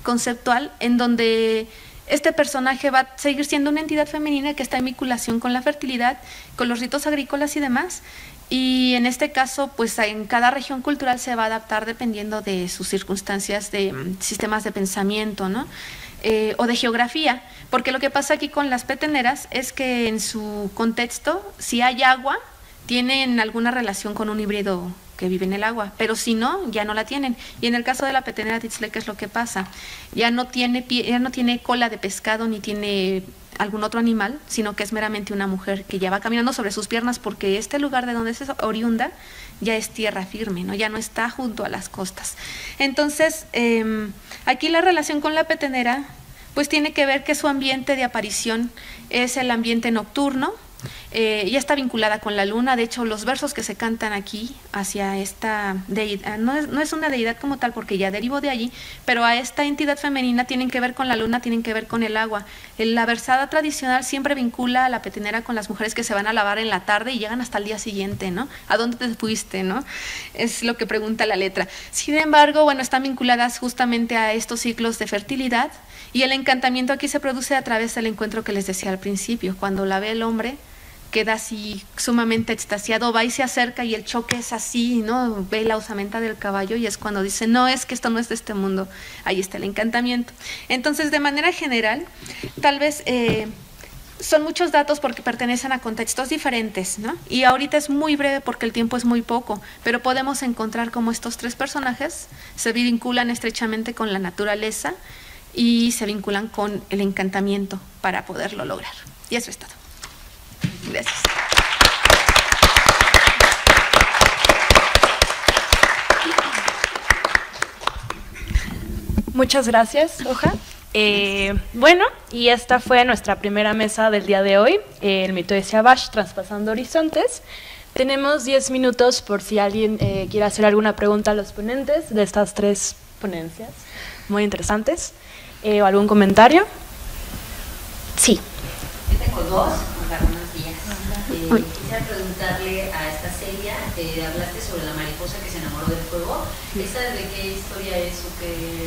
conceptual, en donde este personaje va a seguir siendo una entidad femenina que está en vinculación con la fertilidad, con los ritos agrícolas y demás. Y en este caso, pues en cada región cultural se va a adaptar dependiendo de sus circunstancias, de sistemas de pensamiento, ¿no? O de geografía. Porque lo que pasa aquí con las peteneras es que en su contexto, si hay agua, tienen alguna relación con un híbrido que vive en el agua, pero si no, ya no la tienen. Y en el caso de la petenera Titzle, ¿qué es lo que pasa? Ya no tiene cola de pescado ni tiene algún otro animal, sino que es meramente una mujer que ya va caminando sobre sus piernas, porque este lugar de donde es oriunda ya es tierra firme, ¿no? Ya no está junto a las costas. Entonces, aquí la relación con la petenera pues tiene que ver que su ambiente de aparición es el ambiente nocturno. Ya está vinculada con la luna. De hecho, los versos que se cantan aquí hacia esta deidad, no es una deidad como tal porque ya derivó de allí, pero a esta entidad femenina tienen que ver con la luna, tienen que ver con el agua. La versada tradicional siempre vincula a la petenera con las mujeres que se van a lavar en la tarde y llegan hasta el día siguiente, ¿no? ¿A dónde te fuiste, no? Es lo que pregunta la letra. Sin embargo, bueno, están vinculadas justamente a estos ciclos de fertilidad, y el encantamiento aquí se produce a través del encuentro que les decía al principio. Cuando la ve el hombre, queda así sumamente extasiado, va y se acerca y el choque es así, ¿no? Ve la osamenta del caballo y es cuando dice, no, es que esto no es de este mundo. Ahí está el encantamiento. Entonces, de manera general, tal vez son muchos datos porque pertenecen a contextos diferentes, ¿no? Y ahorita es muy breve porque el tiempo es muy poco, pero podemos encontrar cómo estos tres personajes se vinculan estrechamente con la naturaleza y se vinculan con el encantamiento para poderlo lograr. Y eso es todo. Gracias. Muchas gracias, Hoja. Bueno, y esta fue nuestra primera mesa del día de hoy, el mito de Siavash, Traspasando Horizontes. Tenemos 10 minutos por si alguien quiere hacer alguna pregunta a los ponentes de estas tres ponencias muy interesantes, o algún comentario. Sí. Yo tengo dos. Buenos días. Quisiera preguntarle a esta Celia, hablaste sobre la mariposa que se enamoró del fuego. ¿Esa de qué historia es o qué?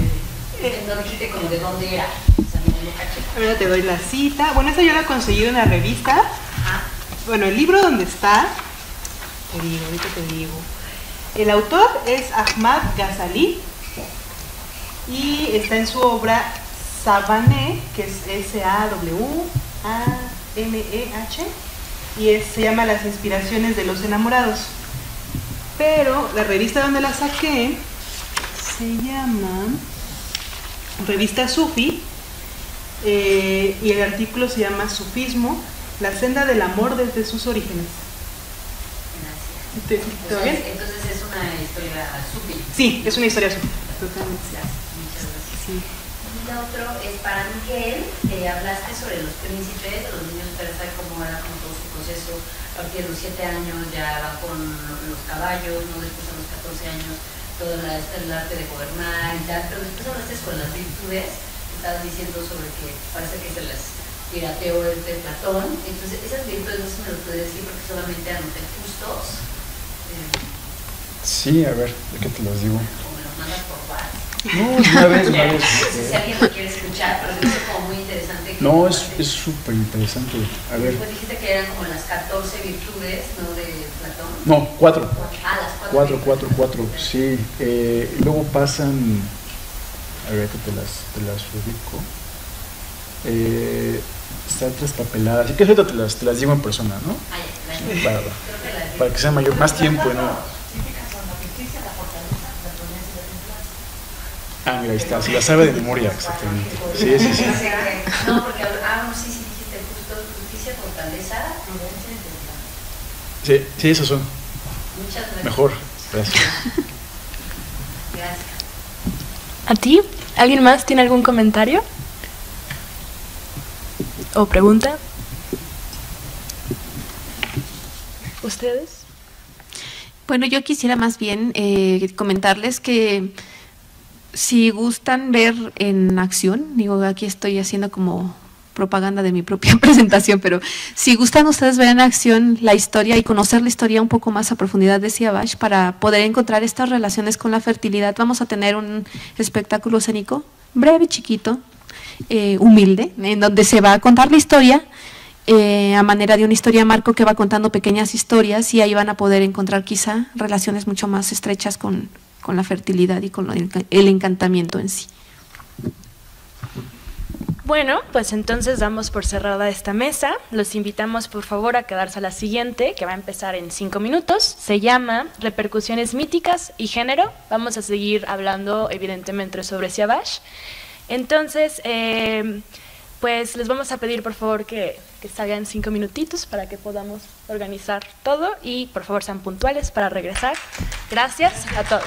No dijiste como de dónde era. O sea, no caché. Ahora te doy la cita. Bueno, esa yo la conseguí en una revista. Ajá. Bueno, el libro donde está, ahorita te digo. El autor es Ahmad Ghazali y está en su obra Savaneh, que es S-A-W-A-M-E-H, y se llama Las inspiraciones de los enamorados. Pero la revista donde la saqué se llama Revista Sufi, y el artículo se llama Sufismo, la senda del amor desde sus orígenes. Gracias. ¿Todo bien? Entonces es una historia sufi. Sí, es una historia sufi. Totalmente. Muchas gracias. Sí. Y la otra es para Miguel, hablaste sobre los príncipes, los niños persas, cómo era como todo su proceso, a partir de los 7 años ya va con los caballos, ¿no? Después a los 14 años todo el arte de gobernar y tal, pero después hablaste sobre las virtudes, estabas diciendo sobre que parece que se las pirateó de Platón, entonces esas virtudes no se me lo puede decir porque solamente anoté justos. Sí, a ver, ¿de qué te los digo? O me los mandas por WhatsApp. No, una vez. Si alguien lo quiere escuchar, pero es como muy interesante. No, es súper interesante. A ver. Después dijiste que eran como las 14 virtudes, ¿no? De Platón. No, 4. Ah, las 4. 4, sí. Luego pasan, a ver que te las ubico. Están traspapeladas. Así que ahorita te las digo en persona, ¿no? Ah, ya, Para que sea mayor, más tiempo, ¿no? Ah, mira, ahí está, se la sabe de memoria, exactamente. Sí. No, porque, sí dijiste justicia, fortaleza, prudencia y templanza. Sí, esos son. Muchas gracias. Mejor, gracias. Gracias. ¿A ti? ¿Alguien más tiene algún comentario? ¿O pregunta? ¿Ustedes? Bueno, yo quisiera más bien comentarles que si gustan ver en acción, digo, aquí estoy haciendo como propaganda de mi propia presentación, pero si gustan ustedes ver en acción la historia y conocer la historia un poco más a profundidad de Siavash para poder encontrar estas relaciones con la fertilidad, vamos a tener un espectáculo escénico breve, chiquito, humilde, en donde se va a contar la historia a manera de una historia marco que va contando pequeñas historias y ahí van a poder encontrar quizá relaciones mucho más estrechas con la fertilidad y con el encantamiento en sí. Bueno, pues entonces damos por cerrada esta mesa. Los invitamos por favor a quedarse a la siguiente, que va a empezar en 5 minutos. Se llama Repercusiones míticas y género. Vamos a seguir hablando evidentemente sobre Siavash. Entonces, pues les vamos a pedir por favor que salgan 5 minutitos para que podamos organizar todo y por favor sean puntuales para regresar. Gracias a todos.